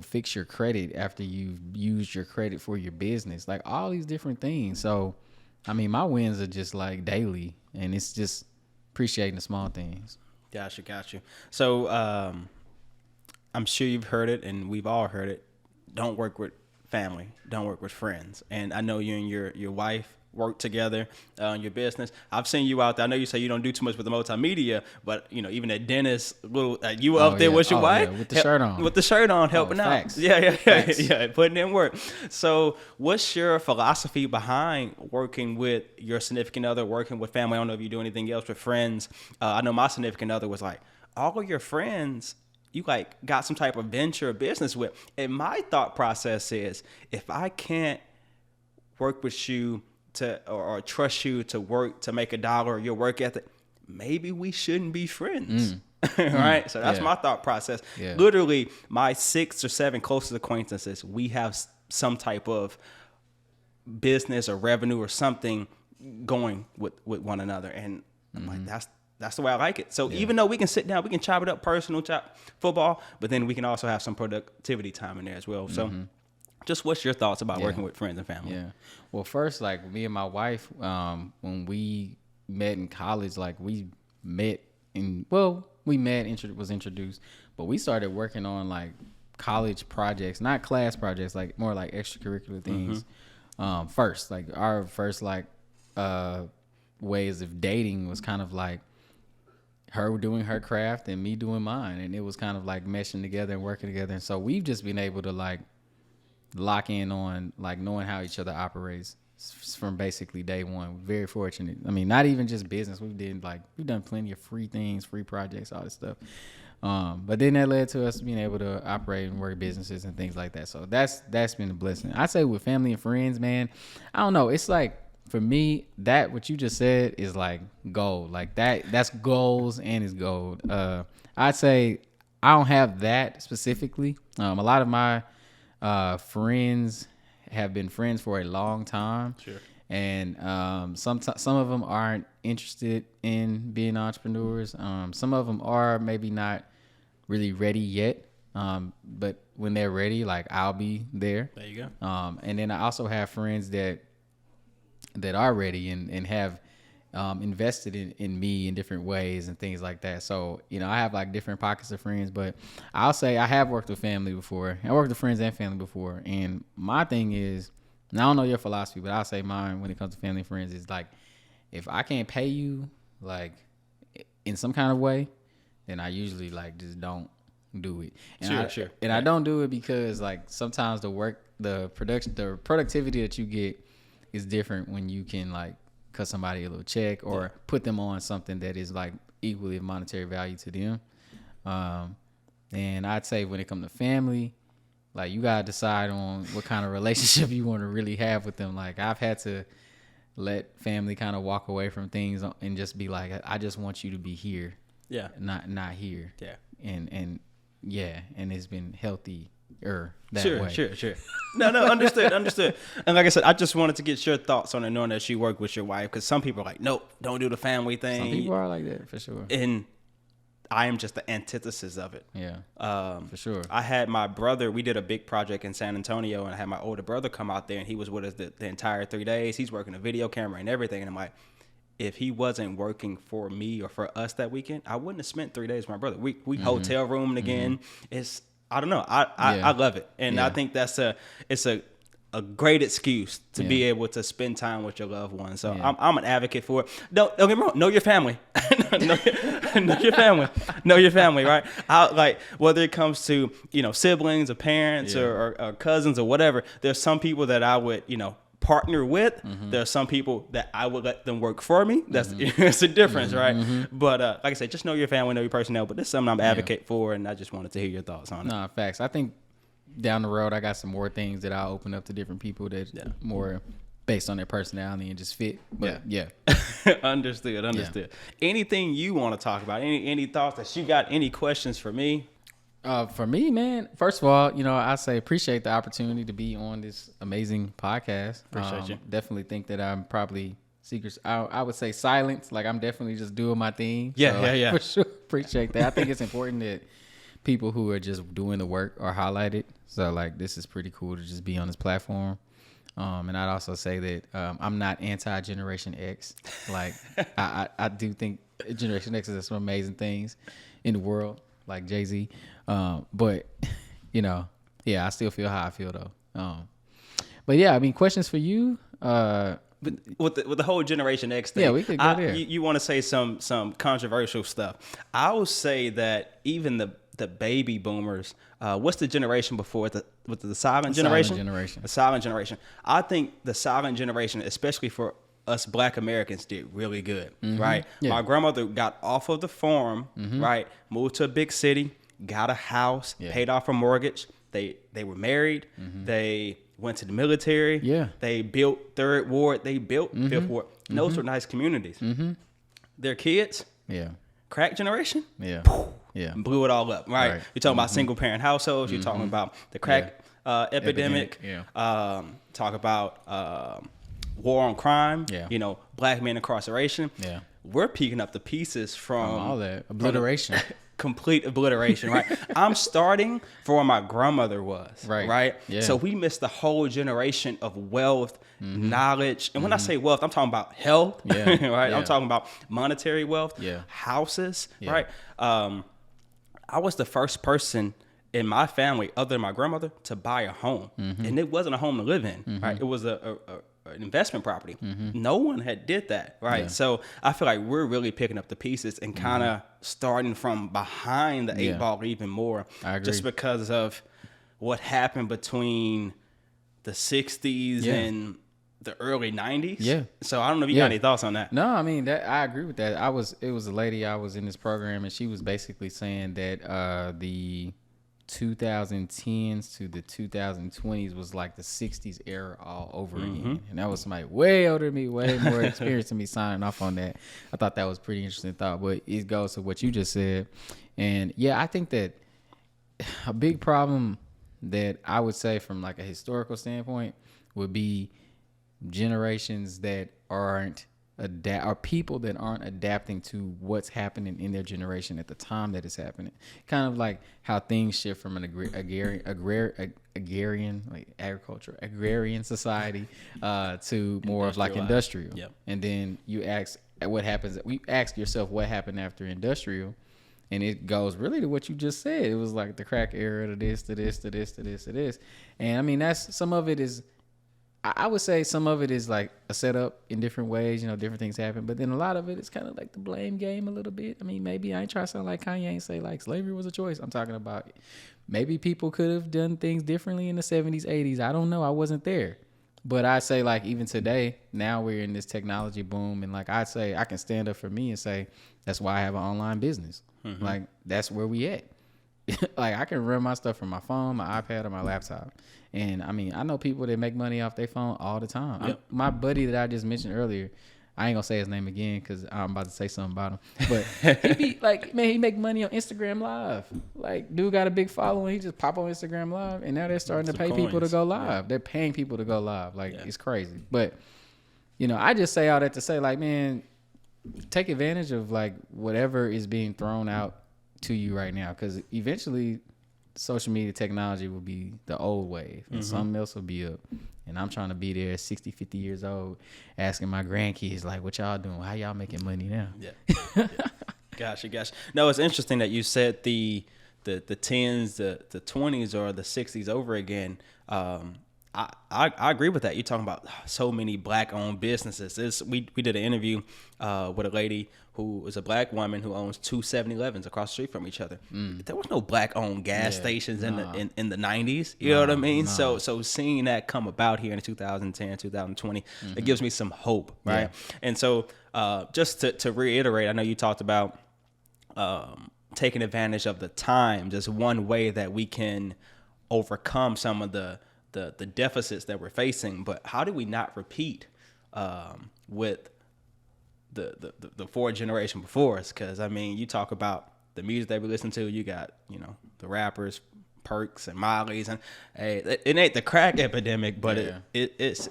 fix your credit after you've used your credit for your business, like all these different things. So I mean, my wins are just like daily, and it's just appreciating the small things. Got you. So I'm sure you've heard it, and we've all heard it. Don't work with family. Don't work with friends. And I know you and your wife work together in your business. I've seen you out there. I know you say you don't do too much with the multimedia, but even at Dennis, you were up there with your wife with the shirt on. With the shirt on, helping out. Facts. Yeah, putting in work. So, what's your philosophy behind working with your significant other, working with family? I don't know if you do anything else with friends. I know my significant other was like, all of your friends you like got some type of venture or business with. And my thought process is, if I can't work with you or trust you to work to make $1 or your work ethic, maybe we shouldn't be friends. Right? So that's my thought process. Yeah. Literally, my 6 or 7 closest acquaintances, we have some type of business or revenue or something going with one another. And I'm like, that's the way I like it. So even though we can sit down, we can chop it up, personal chop football, but then we can also have some productivity time in there as well. So just what's your thoughts about working with friends and family? Yeah. Well, first, like me and my wife, when we met in college, like we met was introduced, but we started working on like college projects, not class projects, like more like extracurricular things. First, like our first like ways of dating was kind of like her doing her craft and me doing mine, and it was kind of like meshing together and working together. And so we've just been able to like lock in on like knowing how each other operates from basically day one. Very fortunate. I mean, not even just business. We've done plenty of free things, free projects, all this stuff. But then that led to us being able to operate and work businesses and things like that. So that's been a blessing. I say with family and friends, man, I don't know. It's like, for me, that what you just said is like gold. Like that's goals and it's gold. I'd say I don't have that specifically. A lot of my friends have been friends for a long time. Sure. And some of them aren't interested in being entrepreneurs. Some of them are maybe not really ready yet. But when they're ready, like I'll be there. There you go. And then I also have friends that are ready and have invested in me in different ways and things like that. So, I have like different pockets of friends, but I'll say I have worked with family before. I worked with friends and family before. And my thing is, and I don't know your philosophy, but I'll say mine when it comes to family and friends is like, if I can't pay you like in some kind of way, then I usually like just don't do it. And sure. And I don't do it because like sometimes the productivity that you get is different when you can like cut somebody a little check or put them on something that is like equally of monetary value to them. And I'd say when it comes to family, like you gotta decide on what kind of relationship you want to really have with them. Like I've had to let family kind of walk away from things and just be like, I just want you to be here. Yeah. Not here. Yeah. And it's been healthy. Way. Sure. No, understood. And like I said, I just wanted to get your thoughts on it, knowing that you work with your wife, because some people are like, nope, don't do the family thing. Some people are like that, for sure. And I am just the antithesis of it. Yeah, for sure. I had my brother, we did a big project in San Antonio, and I had my older brother come out there, and he was with us the entire 3 days. He's working a video camera and everything, and I'm like, if he wasn't working for me or for us that weekend, I wouldn't have spent 3 days with my brother. We hotel rooming again. It's, I don't know. I love it. And I think it's a great excuse to be able to spend time with your loved ones. So I'm an advocate for it. Don't get me wrong. Know your family. know your family, right? Like whether it comes to, siblings or parents or cousins or whatever, there's some people that I would, partner with. There are some people that I would let them work for me. That's it's a difference, right? But like I said, just know your family, know your personnel. But this is something I'm advocate for, and I just wanted to hear your thoughts on it. Nah, facts. I think down the road, I got some more things that I'll open up to different people that more based on their personality and just fit. But Understood. Anything you want to talk about? Any thoughts that you got? Any questions for me? For me, man, first of all, I say appreciate the opportunity to be on this amazing podcast. Appreciate you. Definitely think that I'm probably secrets. I would say silence. Like I'm definitely just doing my thing. Yeah. For sure. Appreciate that. I think it's important that people who are just doing the work are highlighted. So like this is pretty cool to just be on this platform. And I'd also say that I'm not anti-Generation X. Like I do think Generation X is some amazing things in the world, like Jay-Z. But I still feel how I feel though. But yeah, I mean, questions for you. with the whole Generation X thing. Yeah, we could go there. You want to say some controversial stuff. I will say that even the baby boomers, what's the generation before with the silent generation? The silent generation. I think the silent generation, especially for us Black Americans, did really good, right? Yeah. My grandmother got off of the farm, right? Moved to a big city, got a house, paid off her mortgage. They were married. They went to the military. Yeah. They built Third Ward. They built Fifth Ward. And those were nice communities. Their kids, crack generation, blew it all up, right? You're talking about single parent households. You're talking about the crack epidemic. Talk about war on crime. You know, Black men incarceration. We're picking up the pieces from all that obliteration. Complete obliteration, right? I'm starting for where my grandmother was, right? Yeah. So we missed the whole generation of wealth, knowledge. And when I say wealth, I'm talking about health, right? Yeah. I'm talking about monetary wealth, houses, right? I was the first person in my family, other than my grandmother, to buy a home. And it wasn't a home to live in, right? It was an investment property. No one had did that, right? So I feel like we're really picking up the pieces and kind of starting from behind the eight ball even more, just because of what happened between the 60s and the early 90s. Yeah. So I don't know if you got any thoughts on that. No, I mean, that I agree with that. It was a lady I was in this program, and she was basically saying that the 2010s to the 2020s was like the 60s era all over again. And that was somebody way older than me, way more experienced than me signing off on that. I thought that was pretty interesting thought, but it goes to what you just said. And yeah, I think that a big problem that I would say from like a historical standpoint would be generations that aren't are people that aren't adapting to what's happening in their generation at the time that it's happening. Kind of like how things shift from an agrarian, like agrarian society to more of like industrial. Yep. And then you ask what happens. We ask yourself what happened after industrial, and it goes really to what you just said. It was like the crack era, to this, to this, to this, to this, to this. And I mean, that's some of it is. I would say some of it is like a setup in different ways, you know, different things happen. But then a lot of it is kind of like the blame game a little bit. I mean, maybe I ain't trying to sound like Kanye and say like slavery was a choice. I'm talking about maybe people could have done things differently in the 70s, 80s. I don't know. I wasn't there. But I say like even today, now we're in this technology boom. And like I say, I can stand up for me and say, that's why I have an online business. Like that's where we at. Like I can run my stuff from my phone, my iPad, or my laptop. And I mean, I know people that make money off their phone all the time. Yep. My buddy that I just mentioned earlier, I ain't gonna say his name again because I'm about to say something about him. But he be like, man, he make money on Instagram Live. Like, dude got a big following. He just pop on Instagram Live, and now they're starting to pay people to go live. Yeah. They're paying people to go live. Like, it's crazy. But you know, I just say all that to say, like, man, take advantage of like whatever is being thrown out to you right now, because eventually social media technology will be the old wave and something else will be up. And I'm trying to be there at 60, 50 years old, asking my grandkids, like, what y'all doing? How y'all making money now? Yeah. Gotcha. No, it's interesting that you said the 10s, the 20s, or the 60s over again. I agree with that. You're talking about so many Black-owned businesses. We did an interview with a lady who was a Black woman who owns 2 7-Elevens across the street from each other. There was no Black-owned gas stations in the 90s. You know what I mean? So seeing that come about here in 2010, 2020, it gives me some hope, right? Yeah. And so just to reiterate, I know you talked about taking advantage of the time. Just one way that we can overcome some of the deficits that we're facing, but how do we not repeat with the fourth generation before us? Because I mean, you talk about the music that we listen to, you got, you know, the rappers, Perks and Molly's, and hey, it ain't the crack epidemic, but it's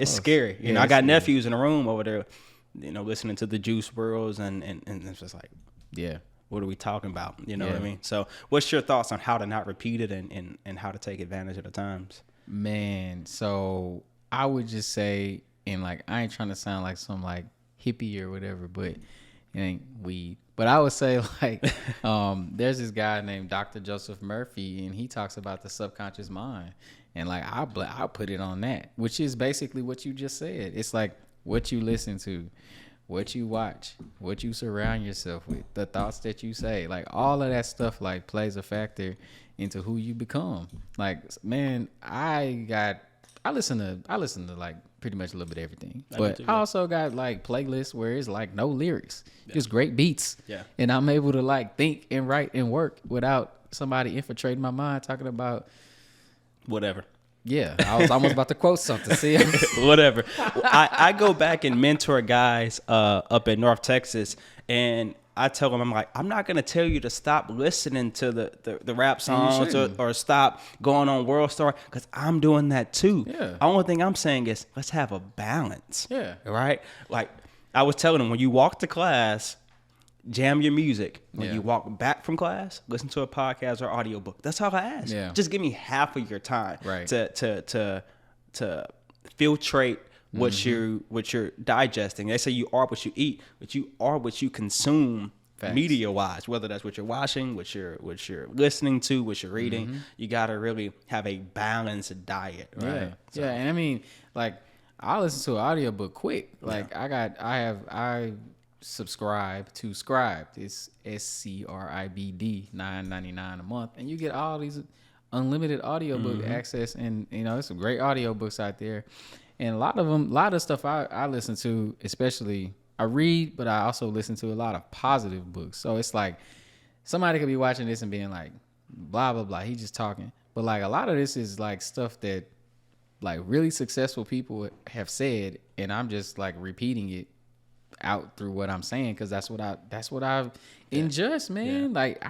scary. You know, I got nephews in the room over there, you know, listening to the Juice WRLDs, and it's just like, what are we talking about? You know what I mean? So what's your thoughts on how to not repeat it and how to take advantage of the times? Man, so I would just say, and like, I ain't trying to sound like some like hippie or whatever, but it ain't weed. But I would say like, there's this guy named Dr. Joseph Murphy, and he talks about the subconscious mind. and like I'll put it on that, which is basically what you just said. It's like what you listen to, what you watch, what you surround yourself with, the thoughts that you say, like all of that stuff like plays a factor into who you become. Like, man, I listen to like pretty much a little bit of everything, but I also got like playlists where it's like no lyrics, just great beats, and I'm able to like think and write and work without somebody infiltrating my mind talking about whatever. Yeah, I was almost about to quote something. See, whatever. I go back and mentor guys up in North Texas, and I tell them, I'm like, I'm not gonna tell you to stop listening to the rap songs or stop going on World Star, because I'm doing that too. Yeah. The only thing I'm saying is let's have a balance. Yeah. Right. Like I was telling them, when you walk to class, jam your music. When you walk back from class, listen to a podcast or audiobook. That's all I ask. Yeah. Just give me half of your time right. to filtrate what you're digesting. They say you are what you eat, but you are what you consume. Facts. Media wise, whether that's what you're watching, what you're listening to, what you're reading. You gotta really have a balanced diet, right? Yeah. And I mean, like, I listen to an audiobook quick. Like I subscribe to Scribd. It's SCRIBD, $9.99 a month, and you get all these unlimited audiobook access, and there's some great audiobooks out there. And a lot of stuff I listen to, especially I read, but I also listen to a lot of positive books. So it's like somebody could be watching this and being like, blah, blah, blah. He's just talking. But like a lot of this is like stuff that like really successful people have said, and I'm just like repeating it out through what I'm saying, because that's what I've ingest, man. Yeah. Like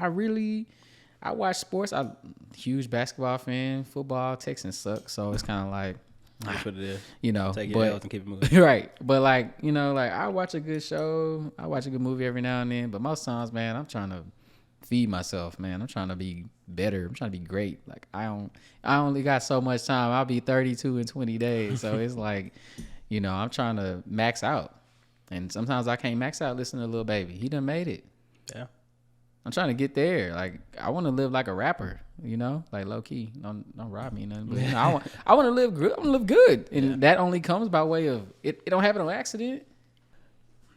I watch sports. I'm a huge basketball fan. Football, Texans suck, so it's kind of like, that's what it is. Take your L's and keep it moving. Right. But like, like I watch a good show, I watch a good movie every now and then, but most times, man, I'm trying to feed myself, man. I'm trying to be better. I'm trying to be great. Like I only got so much time. I'll be 32 in 20 days. So it's like, I'm trying to max out. And sometimes I can't max out listening to Lil Baby. He done made it. Yeah. I'm trying to get there. Like I want to live like a rapper, like low key. Don't rob me nothing. But I want to live good. I want to live good, and that only comes by way of it. It don't happen on accident.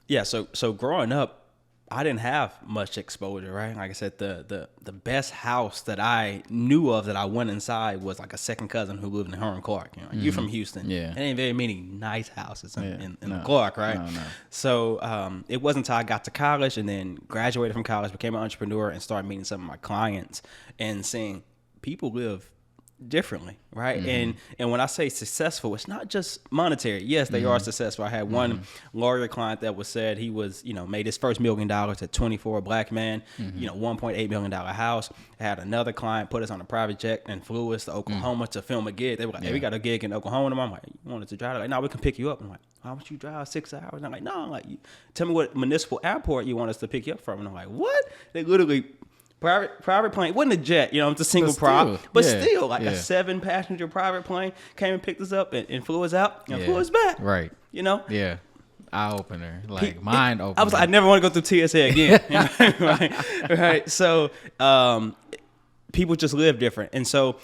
Yeah. So growing up, I didn't have much exposure, right? Like I said, the best house that I knew of that I went inside was like a second cousin who lived in Huron Clark. You're from Houston. Yeah. There ain't very many nice houses in Clark, right? No. So it wasn't until I got to college and then graduated from college, became an entrepreneur, and started meeting some of my clients and seeing people live differently, right? And when I say successful, it's not just monetary. Yes, they are successful. I had one lawyer client that said he was, made his first $1 million at 24, a black man, $1.8 million house. I had another client put us on a private jet and flew us to Oklahoma to film a gig. They were like, hey, we got a gig in Oklahoma. And I'm like, you wanted to drive? They're like, no, we can pick you up. I'm like, why would you drive 6 hours? And I'm like, no, tell me what municipal airport you want us to pick you up from. And I'm like, what? They literally private plane. It wasn't a jet, it's a single prop. But still, a 7-passenger private plane came and picked us up and flew us out and flew us back. Right. Yeah. Eye opener. Mind opener. I was like, I never want to go through TSA again. Right. So people just live different. And so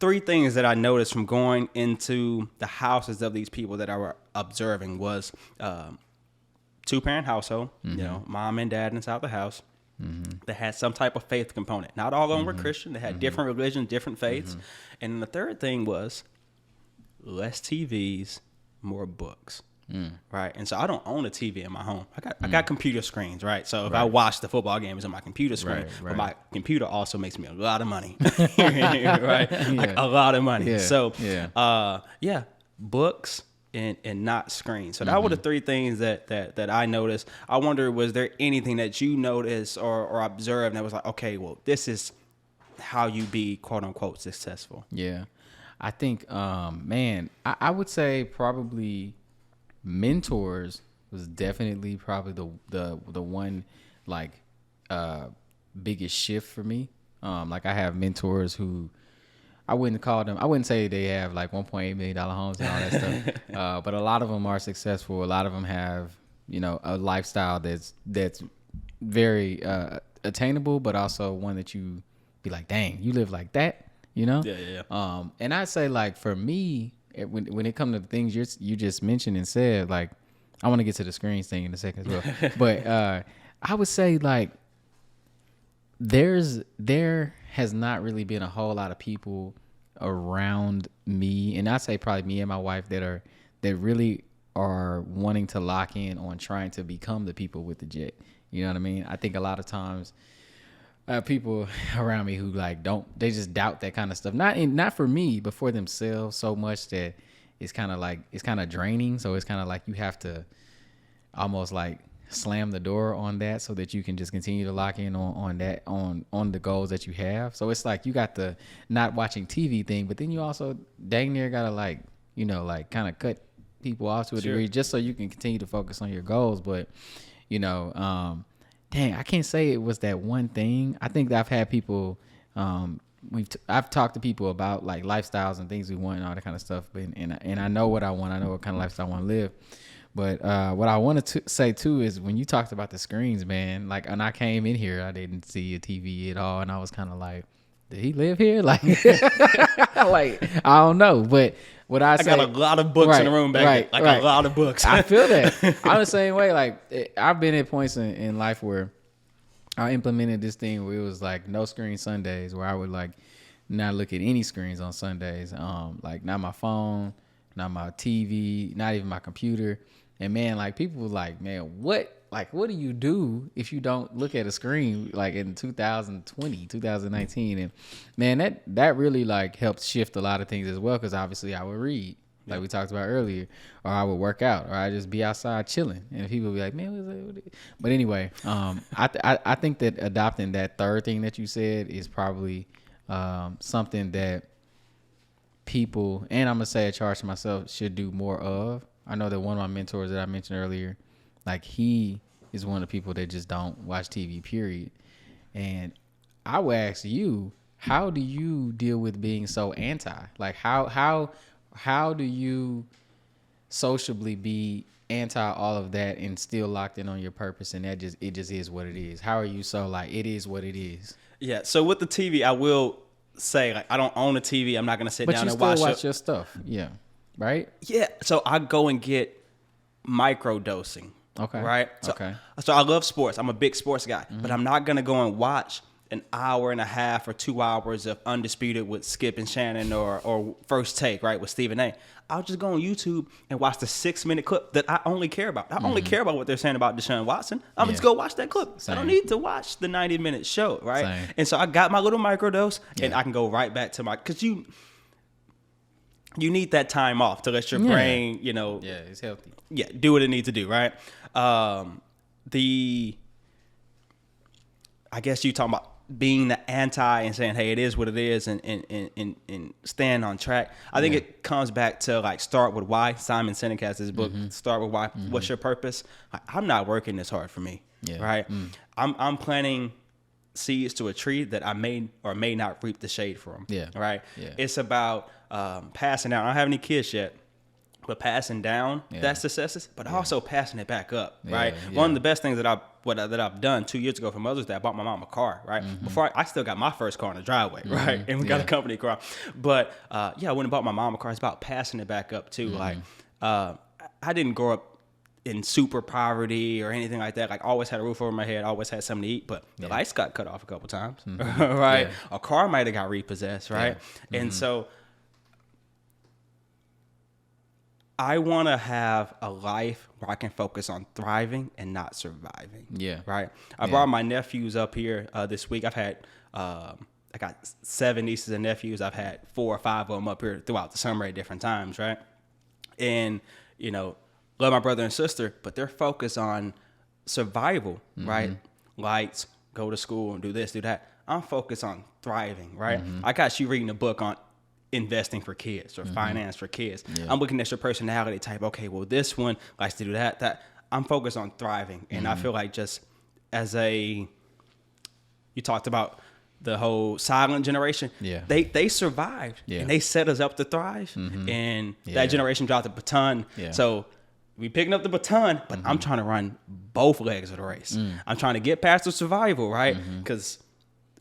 3 things that I noticed from going into the houses of these people that I were observing was 2-parent household, mom and dad inside the house. That had some type of faith component. Not all of them were Christian. They had different religions, different faiths. And then the third thing was less TVs, more books. Right. And so I don't own a TV in my home. I got computer screens, right? So if I watch the football games on my computer screen, but my computer also makes me a lot of money. Right? A lot of money. So books and not screens. So that were the 3 things that I noticed. I wonder, was there anything that you noticed or observed that was like, okay, well, this is how you be quote unquote successful? Yeah. I think, I would say probably mentors was definitely probably the one biggest shift for me. I have mentors who I wouldn't say they have like $1.8 million homes and all that stuff. But a lot of them are successful. A lot of them have, a lifestyle that's very attainable, but also one that you be like, dang, you live like that. you know? Yeah. And I'd say, like, for me, when it comes to the things you just mentioned and said, like, I want to get to the screens thing in a second as well. But I would say, like, there has not really been a whole lot of people around me, and I say probably me and my wife that really are wanting to lock in on trying to become the people with the jet. You know what I mean? I think a lot of times people around me who like they just doubt that kind of stuff. Not for me, but for themselves so much that it's kind of draining. So it's kind of like you have to almost like slam the door on that so that you can just continue to lock in on the goals that you have. So it's like you got the not watching TV thing, but then you also dang near gotta like, you know, like kind of cut people off to a degree just so you can continue to focus on your goals. But, you know, dang, I can't say it was that one thing. I think that I've had people, I've talked to people about like lifestyles and things we want and all that kind of stuff. And I know what I want. I know what kind of lifestyle I want to live. But what I wanted to say too is when you talked about the screens, man, like, and I came in here, I didn't see a TV at all, and I was kind of like, did he live here? Like, like I don't know. But what I got a lot of books in the room back there. Like a lot of books. I feel that. I'm the same way. Like I've been at points in life where I implemented this thing where it was like no screen Sundays, where I would like not look at any screens on Sundays. Like not my phone, not my TV, not even my computer. And man, like people were like, man, what do you do if you don't look at a screen like in 2020, 2019? And man, that really like helped shift a lot of things as well. Cause obviously I would read like we talked about earlier, or I would work out, or I just be outside chilling. And people would be like, man, what is that? But anyway, I think that adopting that third thing that you said is probably something that people, and I'm going to say a charge to myself, should do more of. I know that one of my mentors that I mentioned earlier, like he is one of the people that just don't watch TV, period. And I would ask you, how do you deal with being so anti? Like how do you sociably be anti all of that and still locked in on your purpose, and it just is what it is? How are you so like it is what it is? Yeah. So with the TV, I will say like I don't own a TV. I'm not gonna sit down and watch your stuff. Yeah. Right? Yeah. So I go and get micro dosing. Okay. Right? So, okay. So I love sports. I'm a big sports guy, but I'm not going to go and watch an hour and a half or 2 hours of Undisputed with Skip and Shannon or First Take, right, with Stephen A. I'll just go on YouTube and watch the 6-minute clip that I only care about. I only care about what they're saying about Deshaun Watson. I'm just go watch that clip. Same. I don't need to watch the 90-minute show, right? Same. And so I got my little microdose, and I can go right back to because you need that time off to let your brain, you know. Yeah, it's healthy. Yeah, do what it needs to do, right? I guess you talking about being the anti and saying, hey, it is what it is, and staying on track. I think it comes back to like Start With Why. Simon Sinek has his book, Start With Why. What's your purpose? I'm not working this hard for me, right? I'm planting seeds to a tree that I may or may not reap the shade from, right? Yeah. It's about passing down. I don't have any kids yet, but passing down that successes, but also passing it back up, right? One of the best things that I've done 2 years ago for Mother's Day, I bought my mom a car, right? Before I still got my first car in the driveway, right? And we got a company car. But I went and bought my mom a car. It's about passing it back up too. Like I didn't grow up in super poverty or anything like that. Like always had a roof over my head, always had something to eat, but the lights got cut off a couple times, right? A car might have got repossessed, right? And so I want to have a life where I can focus on thriving and not surviving. Yeah. Right. I brought my nephews up here this week. I've had, I got 7 nieces and nephews. I've had 4 or 5 of them up here throughout the summer at different times. Right. And, you know, love my brother and sister, but they're focused on survival, right? Lights, go to school and do this, do that. I'm focused on thriving. Right. I got you reading a book on investing for kids or finance for kids. I'm looking at your personality type. Okay, well, this one likes to do that. I'm focused on thriving. And I feel like just as you talked about the whole silent generation. They survived and they set us up to thrive. And that generation dropped the baton. So we picking up the baton, but I'm trying to run both legs of the race. I'm trying to get past the survival, right? Because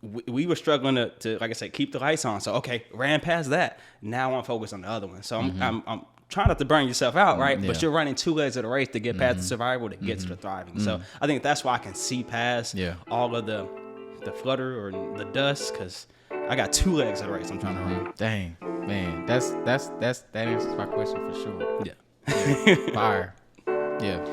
we were struggling to, like I said, keep the lights on. So, okay, ran past that. Now I'm focused on the other one. So I'm trying not to burn yourself out, right? But you're running 2 legs of the race to get past the survival, to get to the thriving. So I think that's why I can see past all of the flutter or the dust, because I got 2 legs of the race I'm trying to run. Dang, man, that answers my question for sure. Yeah. Fire. Yeah.